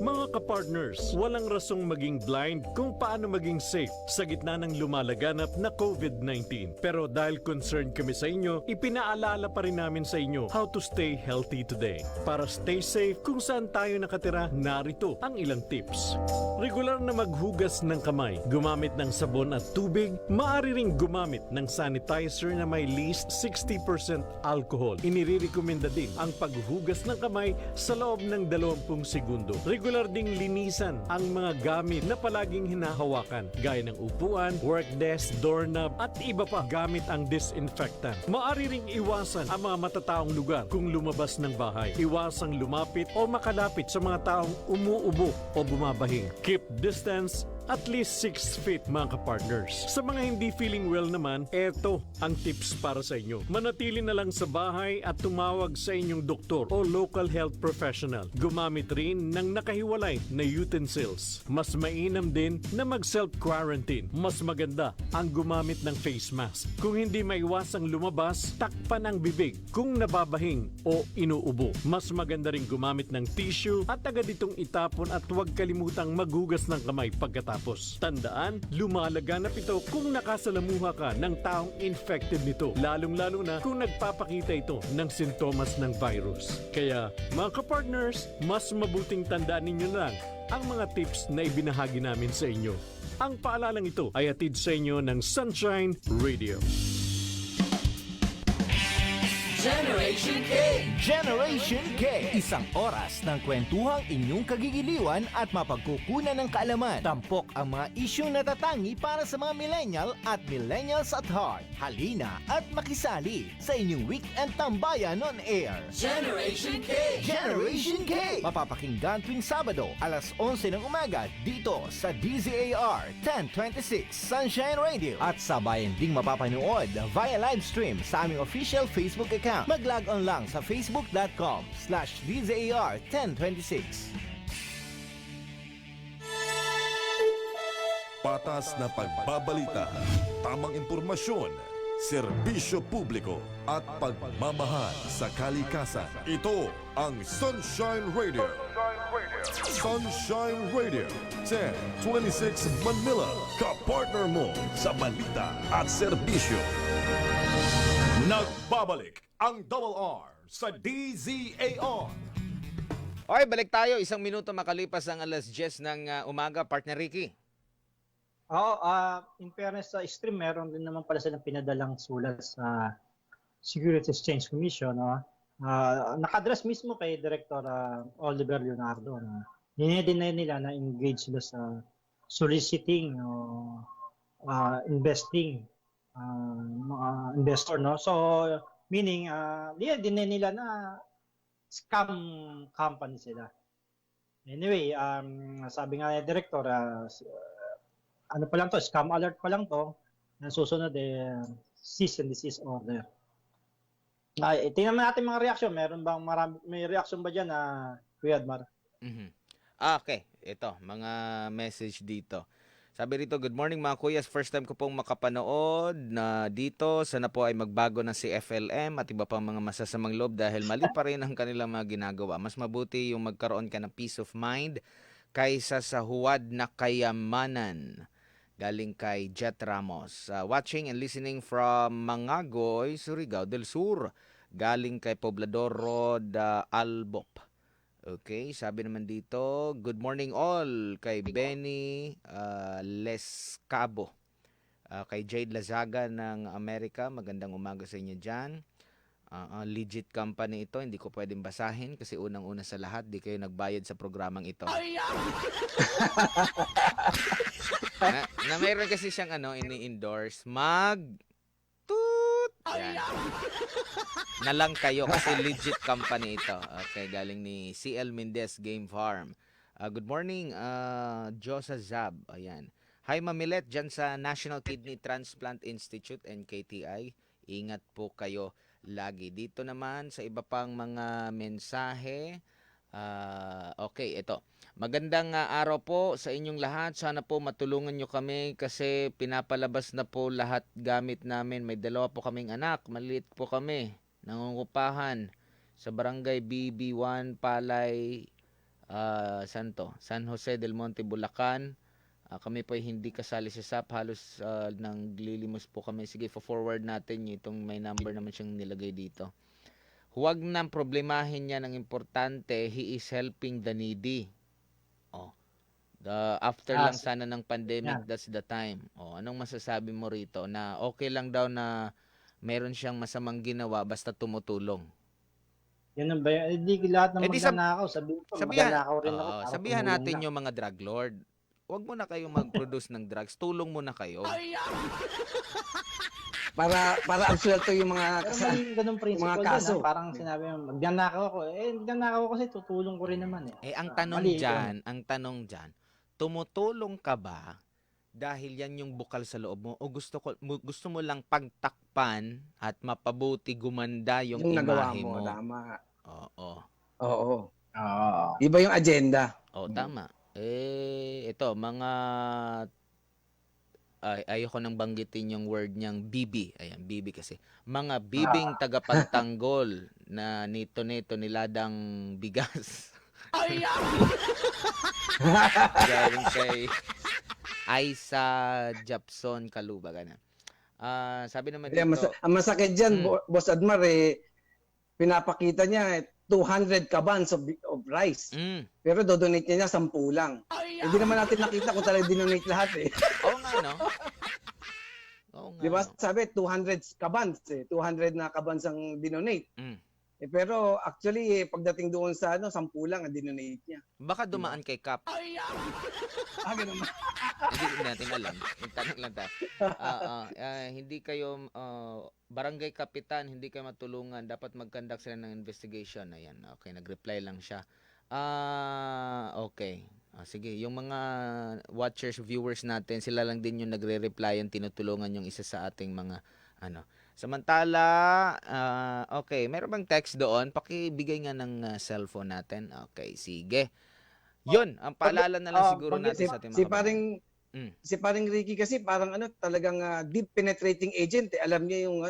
Mga kapatid, ka-partners, walang rasong maging blind kung paano maging safe sa gitna ng lumalaganap na COVID-19. Pero dahil concerned kami sa inyo, ipinaalala pa rin namin sa inyo how to stay healthy today. Para stay safe kung saan tayo nakatira, narito ang ilang tips. Regular na maghugas ng kamay, gumamit ng sabon at tubig, maaari ring gumamit ng sanitizer na may least 60% alcohol. Inirekomenda din ang paghugas ng kamay sa loob ng 20 segundo. Regular ding linisan ang mga gamit na palaging hinahawakan, gaya ng upuan, work desk, doorknob at iba pa gamit ang disinfectant. Maaari ring iwasan ang mga matataong lugar kung lumabas ng bahay. Iwasang lumapit o makalapit sa mga taong umuubo o bumabahing. Keep distance at least 6 feet mga ka-partners. Sa mga hindi feeling well naman, eto ang tips para sa inyo. Manatili na lang sa bahay at tumawag sa inyong doktor o local health professional. Gumamit rin ng nakahiwalay na utensils. Mas mainam din na mag-self-quarantine. Mas maganda ang gumamit ng face mask. Kung hindi maiwasang lumabas, takpan ang bibig kung nababahing o inuubo. Mas maganda rin gumamit ng tissue at agad itong itapon at huwag kalimutang maghugas ng kamay pagkatapos. Tandaan, lumalaganap ito kung nakasalamuha ka ng taong infected nito, lalong-lalo na kung nagpapakita ito ng sintomas ng virus. Kaya, mga ka-partners, mas mabuting tandaan ninyo na lang ang mga tips na ibinahagi namin sa inyo. Ang paalalang ito ay hatid sa inyo ng Sunshine Radio. Generation K! Generation K! Isang oras ng kwentuhang inyong kagigiliwan at mapagkukunan ng kaalaman. Tampok ang mga isyong natatangi para sa mga millennial at millennials at heart. Halina at makisali sa inyong weekend tambayan on air. Generation K! Generation K! Mapapakinggan tuwing Sabado, alas 11 ng umaga dito sa DZAR 1026 Sunshine Radio. At sabayan ding mapapanood via live stream sa aming official Facebook account. Mag-log on lang sa facebook.com/DZAR1026. Patas na pagbabalita, tamang impormasyon, serbisyo publiko at pagmamahal sa kalikasan. Ito ang Sunshine Radio. Sunshine Radio 1026 Manila, kapartner mo sa balita at serbisyo. Nagbabalik ang Double R sa DZAR. Okay, balik tayo. 1 minuto makalipas ang alas 10 ng umaga. Partner Ricky. Oo, in fairness sa stream, meron din naman pala silang pinadalang sulat sa Securities Exchange Commission. No? Nakadress mismo kay Director Oliver Leonardo. No? Dinedeny nila na engage sila sa soliciting o investing mga investor. No? So, meaning, dinay nila na scam company sila. Anyway, sabi nga ni Director, ano pa lang to, scam alert pa lang to, na susunod cease and desist order. Tingnan natin mga reaction. May reaction ba dyan Kuya Admar? Mm-hmm. Okay, ito, mga message dito. Sabi rito, good morning mga kuyas. First time ko pong makapanood na dito. Sana po ay magbago na si FLM at iba pang mga masasamang loob dahil mali pa rin ang kanilang mga ginagawa. Mas mabuti yung magkaroon ka ng peace of mind kaysa sa huwad na kayamanan. Galing kay Jet Ramos. Watching and listening from Mangagoy, Surigao del Sur. Galing kay Poblador Rod Albop. Okay, sabi naman dito, good morning all kay Benny Lescabo. Kay Jade Lazaga ng Amerika, magandang umaga sa inyo dyan. Legit company ito, hindi ko pwedeng basahin kasi unang-una sa lahat, di kayo nagbayad sa programang ito. na mayroon kasi siyang ini-endorse, Yan. Na lang kayo kasi legit company ito. Okay, galing ni CL Mendez Game Farm. Good morning, Josa Zab. Ayan. Hi, Mamilet, dyan sa National Kidney Transplant Institute, NKTI. Ingat po kayo lagi. Dito naman sa iba pang mga mensahe. Okay, ito. Magandang araw po sa inyong lahat. Sana po matulungan nyo kami kasi pinapalabas na po lahat gamit namin. May 2 po kaming anak. Maliit po kami. Nangungupahan sa barangay BB1 Palay Saan to? San Jose del Monte, Bulacan. Kami po ay hindi kasali sa SAP. Halos naglilimos po kami. Sige, forward natin yung itong may number naman siyang nilagay dito. Huwag nang problemahin niya ng importante. He is helping the needy. After lang sana ng pandemic, that's the time. Anong masasabi mo rito? Na okay lang daw na meron siyang masamang ginawa basta tumutulong. Yan ang ba? Hindi lahat ng magnanakaw. Magnanakaw rin ako. Sabihan natin yung mga drug lord. Huwag mo na kayong mag-produce ng drugs. Tulong mo na kayo. Para absuelto yung mga ganung principle mga kaso. Parang sinabi mo, magnanakaw ako. Magnanakaw ako kasi tutulong ko rin naman eh. Ang tanong dyan, tumutulong ka ba dahil yan yung bukal sa loob mo o gusto mo lang pagtakpan at mapabuti gumanda yung nagawa imahe mo? mo? Tama. Oo. Iba yung agenda. Tama. Ito, mga ayoko nang banggitin yung word niyang bibi. Ayan, bibi kasi. Mga bibing tagapagtanggol na nito-nito niladang bigas. Galing kay Aisa Japson Kaluba. Ganun. Sabi naman dito. Ang masakit dyan, Boss Admar, pinapakita niya 200 kabans of rice. Pero dodonate niya 10 lang. Hindi naman natin nakita kung talagang dinonate lahat eh. Oo nga, no? Di ba? Sabi, 200 kabans 200 na kabans ang dinonate. Pero actually, pagdating doon sa 10 lang ang dinonate niya. Baka dumaan kay Kap. Ganun. Hindi natin alam. Tanong lang tayo. Hindi kayo, barangay kapitan, hindi kayo matulungan. Dapat mag-conduct sila ng investigation. Ayan, okay. Nag-reply lang siya. Okay. Sige, yung mga watchers, viewers natin, sila lang din yung nagre-reply, yung tinutulungan yung isa sa ating mga, Samantala, okay, meron bang text doon? Pakibigay nga ng cellphone natin. Okay, sige. Yun, ang paalala na lang siguro natin sa ating mga Si paring Ricky kasi parang talagang deep penetrating agent. Alam niya yung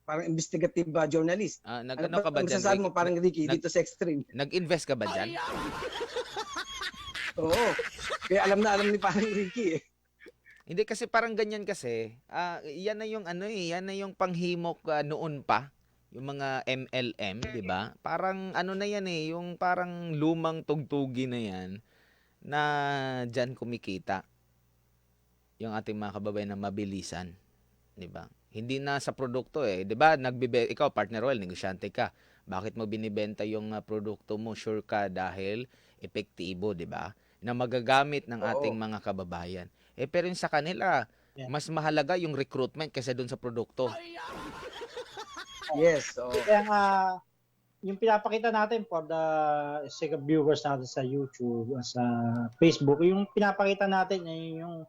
parang investigative investigative journalist. Ano ka ba dyan, Ricky? Mo parang Ricky dito sa Extreme. Nag-invest ka ba dyan? Oo. Kaya alam ni parang Ricky eh. Hindi kasi parang ganyan kasi. Yan na yung yan na yung panghimok noon pa. Yung mga MLM, 'di ba? Parang na yan yung parang lumang tugtugi na yan na diyan kumikita. Yung ating mga kababayan na mabilisan, 'di ba? Hindi na sa produkto 'di ba? Ikaw partner oil, negosyante ka. Bakit mo binibenta yung produkto mo? Sure ka dahil epektibo, 'di ba? Na magagamit ng ating mga kababayan. Pero yung sa kanila, mas mahalaga yung recruitment kaysa doon sa produkto. Yes. Kaya yung pinapakita natin for the sake of viewers natin sa YouTube, sa Facebook, yung pinapakita natin yung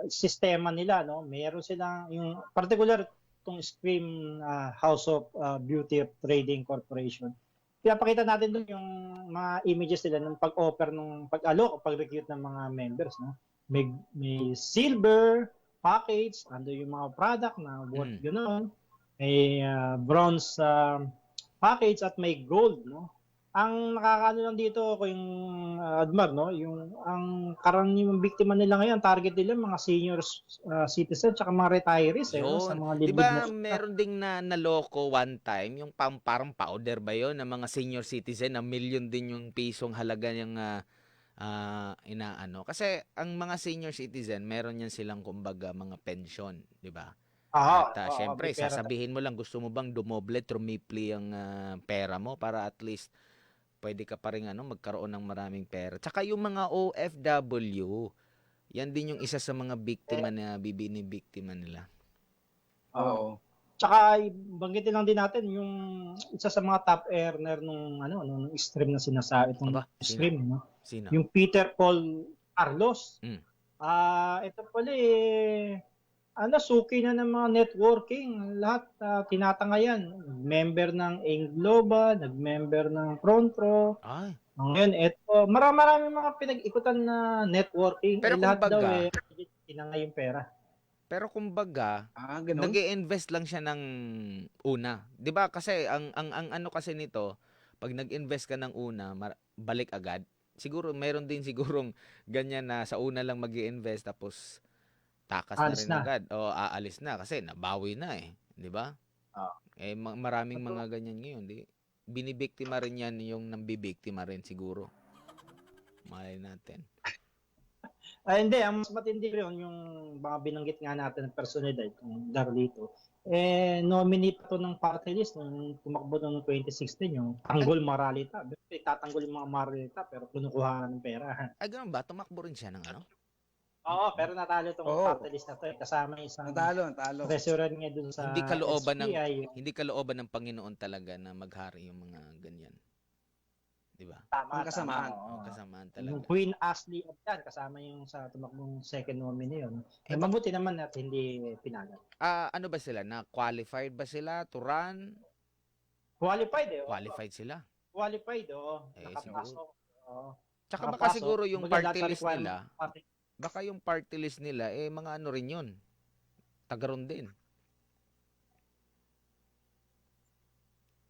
sistema nila, no? Meron silang yung particular itong Scream House of Beauty of Trading Corporation. Pinapakita natin doon yung mga images nila ng pag-offer ng pag-alok o pag-recruit ng mga members, no? May silver package, ando yung mga product na worth gano'n. May bronze package at may gold, no? Ang nakakaano lang dito ko yung Admar, no? Yung ang karaniwang biktima nila ngayon, target nila mga senior citizens at mga retirees no? Sa mga liblib diba, meron ding naloko one time, yung parang powder ba yun, ng mga senior citizen, na million din yung pisong halaga yung inaano. Kasi ang mga senior citizen, meron yan silang kumbaga mga pension, di ba? Syempre, sasabihin mo lang, gusto mo bang dumoble, trumipli ang pera mo para at least pwede ka pa rin magkaroon ng maraming pera. Tsaka yung mga OFW, yan din yung isa sa mga biktima na bibinibiktima nila. Oo. Tsaka banggitin lang din natin yung isa sa mga top earner nung stream na sinasabi itong stream, no? Sino? Yung Peter Paul Carlos. Ito pala suki na ng mga networking. Lahat tinatangayan. Member ng Engloba, nag-member ng Frontro. Ngayon, ito, marami mga pinag-ikutan na networking. Pero lahat daw tinangay yung pera. Pero kumbaga, nag-i-invest lang siya ng una. 'Di ba? Kasi ang ano kasi nito, pag nag-invest ka ng una, balik agad. Siguro meron din sigurong ganyan na sa una lang mag-i-invest tapos takas na Alis rin na. agad o aalis na kasi nabawi na eh, 'di ba? Oo. Maraming Totoo. mga ganyan ngayon, di binibiktima rin yan yung nambibiktima rin siguro. Malay natin. Hindi, ang mas matindi rin yung mga binanggit nga natin ng personalidad, yung Darlito. Nominee pa to ng party list nung tumakbo noong 2016, yung Tanggol Maralita. Tatanggol yung mga Maralita pero kinukuha ng pera. Ay, ganun ba? Tumakbo rin siya ng ano? Oo, pero natalo tong Oo. party list na to. Kasama yung isang Natalo. treasurer niya dun sa Hindi kalooban ng SBI. hindi kalooban ng Panginoon talaga na maghari yung mga ganyan. 'Di ba? Tama, Ang kasamaan. tama, oo. Kasamaan Yung talaga. Queen Ashley of yan, kasama yung sa tumakbong second nominee yun. Eh, Mabuti naman at hindi pinagal. Ano ba sila? Na qualified ba sila to run? Qualified eh. Qualified sila. Qualified, oo. Eh, Nakapasok. Oo. Tsaka baka Nakapasok. siguro yung Kumbaga, party lahat sa list requirement nila, ng party- baka yung party list nila mga ano rin 'yun. Tagaron din.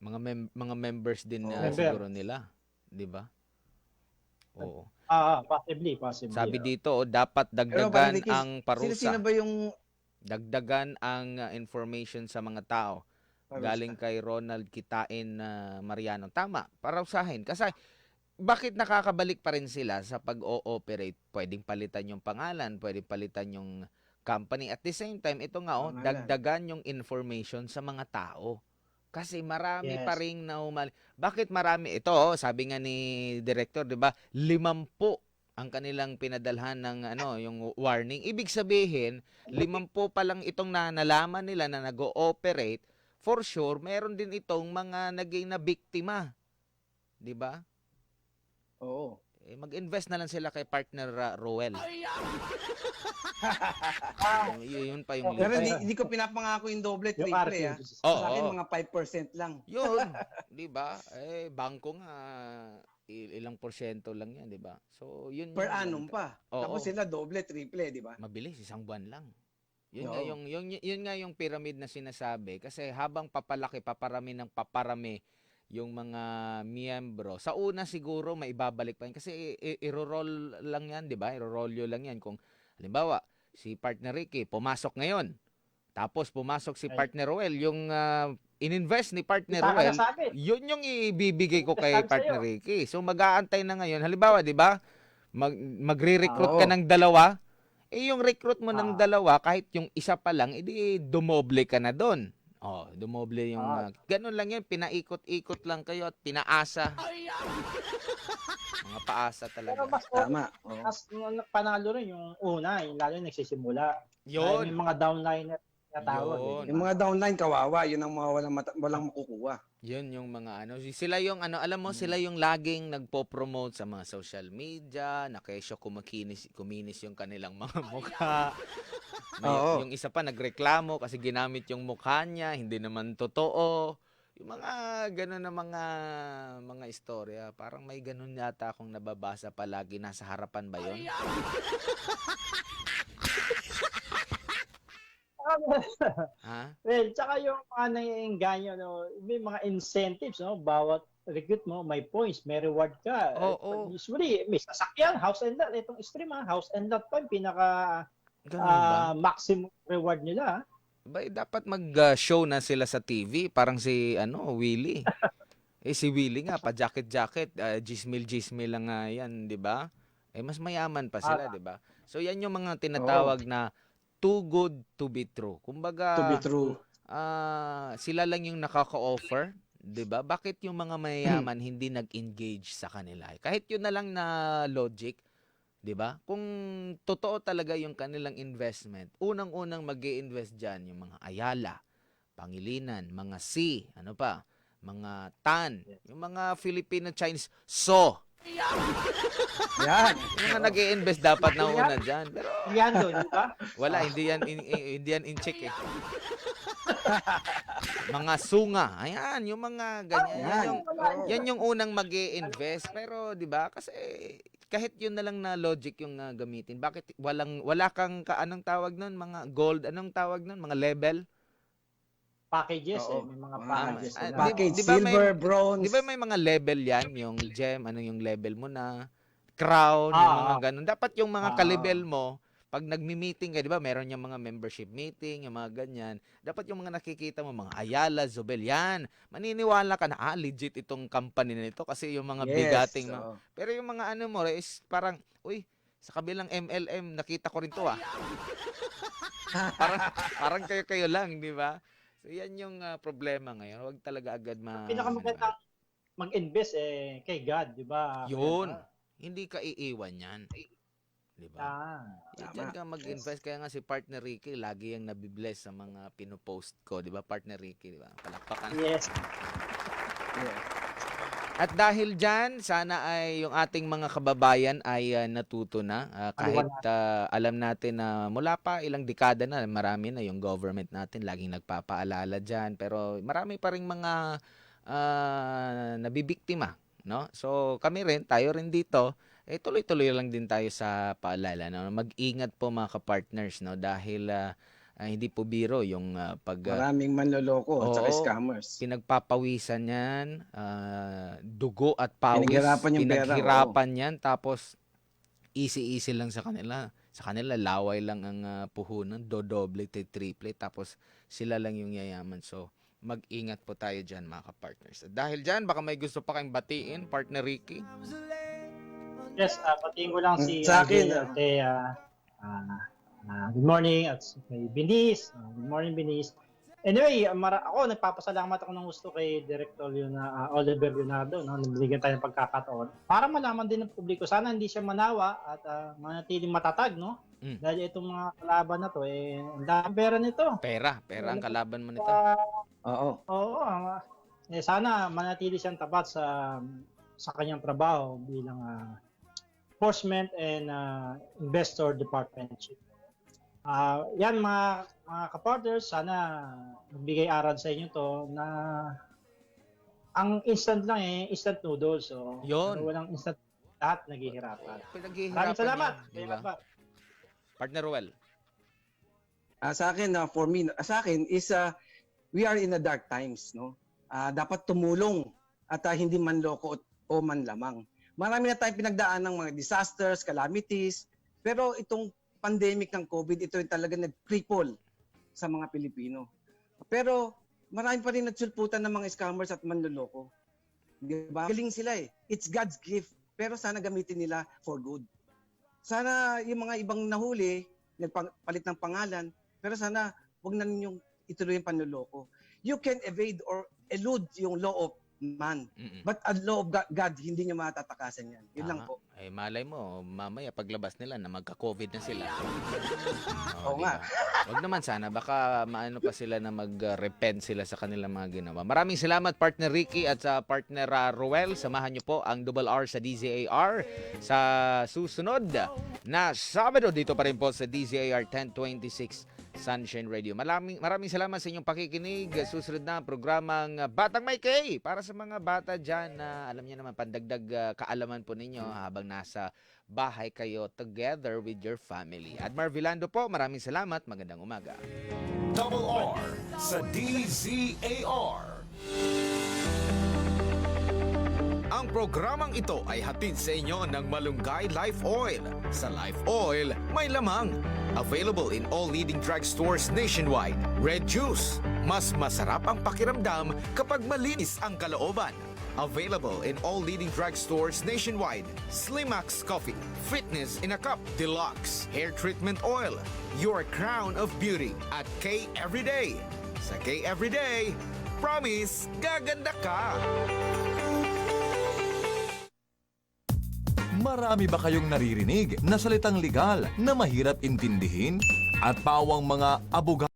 Mga members din na Member. siguro nila, 'di ba? Oo. Possibly. Sabi oo. dito, dapat Pero dagdagan parang Ricky, ang parusa. Sino ba yung Dagdagan ang information sa mga tao. Galing kay Ronald Kitain Mariano. Tama, parusahin. Kasi bakit nakakabalik pa rin sila sa pag-ooperate? Pwedeng palitan yung pangalan, pwedeng palitan yung company. At the same time, ito nga, Pangalan. dagdagan yung information sa mga tao. Kasi marami Yes. pa rin na Bakit marami? Ito, sabi nga ni Director, 'di ba? 50 ang kanilang pinadalhan ng yung warning. Ibig sabihin, 50 pa lang itong nalaman nila na nag-ooperate. For sure, meron din itong mga naging na biktima. 'Di ba? Oo. Mag-invest na lang sila kay partner Roel. Yun pa yung Pero list. hindi ko pinapangako yung doble, Yung triple RT. Oo. Sa akin, mga 5% lang. Yun, 'di ba? Bangko nga ilang porsyento lang 'yan, 'di ba? So, yun Per yung- annum pa. Oo. Tapos sila doble, triple, di ba? Mabilis, isang buwan lang. Yun Oo. nga yun nga yung pyramid na sinasabi kasi habang paparami ng paparami yung mga miyembro. Sa una siguro may ibabalik pa yun kasi i-roll lang yan, 'di ba? I-roll lang yan kung halimbawa si partner Ricky pumasok ngayon. Tapos pumasok si Ay. partner Roel, yung ininvest ni partner Kita ka Roel, na sa akin. yun yung ibibigay ko kay Sabi partner sa'yo. Ricky. So mag-aantay na ngayon. Halimbawa, 'di ba? Magre-recruit ka Oo. ng dalawa. Yung recruit mo ng Ah. dalawa, kahit yung isa pa lang, edi dumoble ka na doon. Dumoble yung ganun lang yan, pinaikot-ikot lang kayo at pinaasa. Mga paasa Pero talaga. mas Tama. Oo. panalo rin yung una, yung lalo yung nagsisimula. Ay, may Yun. mga downliner na tawag. Yun. Yung mga downline, kawawa. Yun ang mga walang makukuha. Yun yung mga sila yung alam mo, sila yung laging nagpo-promote sa mga social media, na kesyo kuminis yung kanilang mga mukha. Oo. Yung isa pa nagreklamo kasi ginamit yung mukha niya, hindi naman totoo. Yung mga ganun na mga istorya, parang may ganun yata akong nababasa palagi, nasa harapan ba yun? Ha? Well, tsaka yung mga nangyayangganyo, may mga incentives, bawat recruit mo, may points, may reward ka. Oo. Usually, may sasakyan, house and lot. Itong stream, house and lot pa, yung pinaka Ganun ba? maximum reward nila. Dapat mag-show na sila sa TV, parang si Willie. Si Willie nga pa jacket, gismil lang nga yan, 'di ba? Mas mayaman pa sila, 'di ba? So yan yung mga tinatawag na too good to be true. Kumbaga, To be true. sila lang yung nakaka-offer, 'di ba? Bakit yung mga mayayaman hindi nag-engage sa kanila? Kahit yun na lang na logic, 'di ba? Kung totoo talaga yung kanilang investment, unang-unang mag-i-invest diyan yung mga Ayala, Pangilinan, mga C, ano pa, mga Tan, yung mga Filipino Chinese Yan. yung mga nag-i-invest dapat na una diyan. Pero Yan doon, di ba? wala, hindi yan in check eh. Mga sunga, ayan, yung mga ganyan. Yan yung unang mag-i-invest. Pero 'di ba? Kasi kahit yun na lang na logic yung gamitin. Bakit wala kang anong tawag nun? Mga gold, anong tawag nun? Mga level? packages Oo. may mga Ah, packages ah, sila. Package, Di ba may- silver, bronze. Di ba may mga level yan? Yung gem, ano yung level mo na, crown, yung mga ganun. Dapat yung mga Ah. kalibel mo, pag nagmi-meeting ka, di ba, meron yung mga membership meeting, yung mga ganyan. Dapat yung mga nakikita mo, mga Ayala, Zobel, yan. Maniniwala ka na, legit itong company na ito kasi yung mga Yes, bigating. oo. Pero yung mga ano mo, is parang, uy, sa kabilang MLM, nakita ko rin to parang kayo-kayo lang, di ba? So, yan yung problema ngayon. Huwag talaga agad Pinakamagandang mag-invest kay God, di ba? Yun. Hindi ka iiwan yan. Di ba? Diyan Tama. ka mag-invest. Kaya nga si Partner Ricky, lagi yung nabibless sa mga pinopost ko. Di ba, Partner Ricky? Di ba? Palakpakan. Yes. Yeah. At dahil dyan, sana ay yung ating mga kababayan ay natuto na. Kahit alam natin na mula pa ilang dekada na, marami na yung government natin. Laging nagpapaalala dyan. Pero marami pa rin mga nabibiktima. No? So kami rin, tayo rin dito, tuloy-tuloy lang din tayo sa paalala. No? Mag-ingat po mga kapartners, no? Dahil hindi po biro yung Maraming manloloko at saka Oo. scammers. pinagpapawisan yan, dugo at pawis, Pinaghirapan yung pera, pinaghirapan yan, tapos easy-easy lang sa kanila. Sa kanila, laway lang ang puhunan, dodoble, triple, tapos sila lang yung yayaman. So, mag-ingat po tayo dyan mga kapartners. At dahil dyan, baka may gusto pa kayong batiin, Partner Ricky. Yes, patingin ko lang si Sa akin, good morning at kay Binis. Good morning, Binis. Anyway, ako nagpapasalamat ako ng gusto kay Director Oliver Leonardo, no, nabigyan tayo ng pagkakataon para malaman din ng publiko. Sana hindi siya manawa at manatiling matatag, no? Dahil itong mga kalaban na to, ang daming pera nito. Pera ang kalaban mo nito. Oo. Oo, sana manatili siyang tapat sa kanyang trabaho bilang enforcement and investor department chief. Yan mga kapartners, sana magbigay aral sa inyo to na ang instant lang instant noodles. So, Yun. walang instant, lahat naghihirapan. Pinaghihirapan Maraming salamat. yan, di ba? Partner Ruel. Sa akin, for me, sa akin is we are in the dark times, no? Dapat tumulong at hindi manloko o manlamang. Marami na tayong pinagdaan ng mga disasters, calamities, pero itong pandemic ng COVID, ito yung talaga nag-cripple sa mga Pilipino. Pero marami pa rin nagsulputan ng mga scammers at manloloko. Di ba? Galing sila It's God's gift, pero sana gamitin nila for good. Sana yung mga ibang nahuli, nagpalit ng pangalan, pero sana wag na ninyong ituloy yung panloloko. You can evade or elude yung law of man. But a law of God, hindi nyo matatakasan yan. Yun lang po. Ay, malay mo, mamaya paglabas nila na magka-COVID na sila. Oo nga. Wag naman sana, baka maano pa sila na mag-repent sila sa kanilang mga ginawa. Maraming salamat, Partner Ricky at sa Partner Ruel. Samahan niyo po ang Double R sa DZAR sa susunod na Sabado dito pa rin po sa DZAR 1026 Sunshine Radio. Maraming salamat sa inyong pakikinig. Susunod na programang Batang May K para sa mga bata dyan na alam niyo naman, pandagdag kaalaman po ninyo habang nasa bahay kayo together with your family. Admar Vilando po, maraming salamat. Magandang umaga. Double R sa DZAR. Ang programang ito ay hatid sa inyo ng Malunggay Life Oil. Sa Life Oil, may lamang. Available in all leading drugstores nationwide. Red Juice. Mas masarap ang pakiramdam kapag malinis ang kalooban. Available in all leading drugstores nationwide. Slimax Coffee. Fitness in a Cup Deluxe. Hair Treatment Oil. Your crown of beauty at K Everyday. Sa K Everyday, promise, gaganda ka! Marami ba kayong naririnig na salitang legal na mahirap intindihin? At pawang mga abogado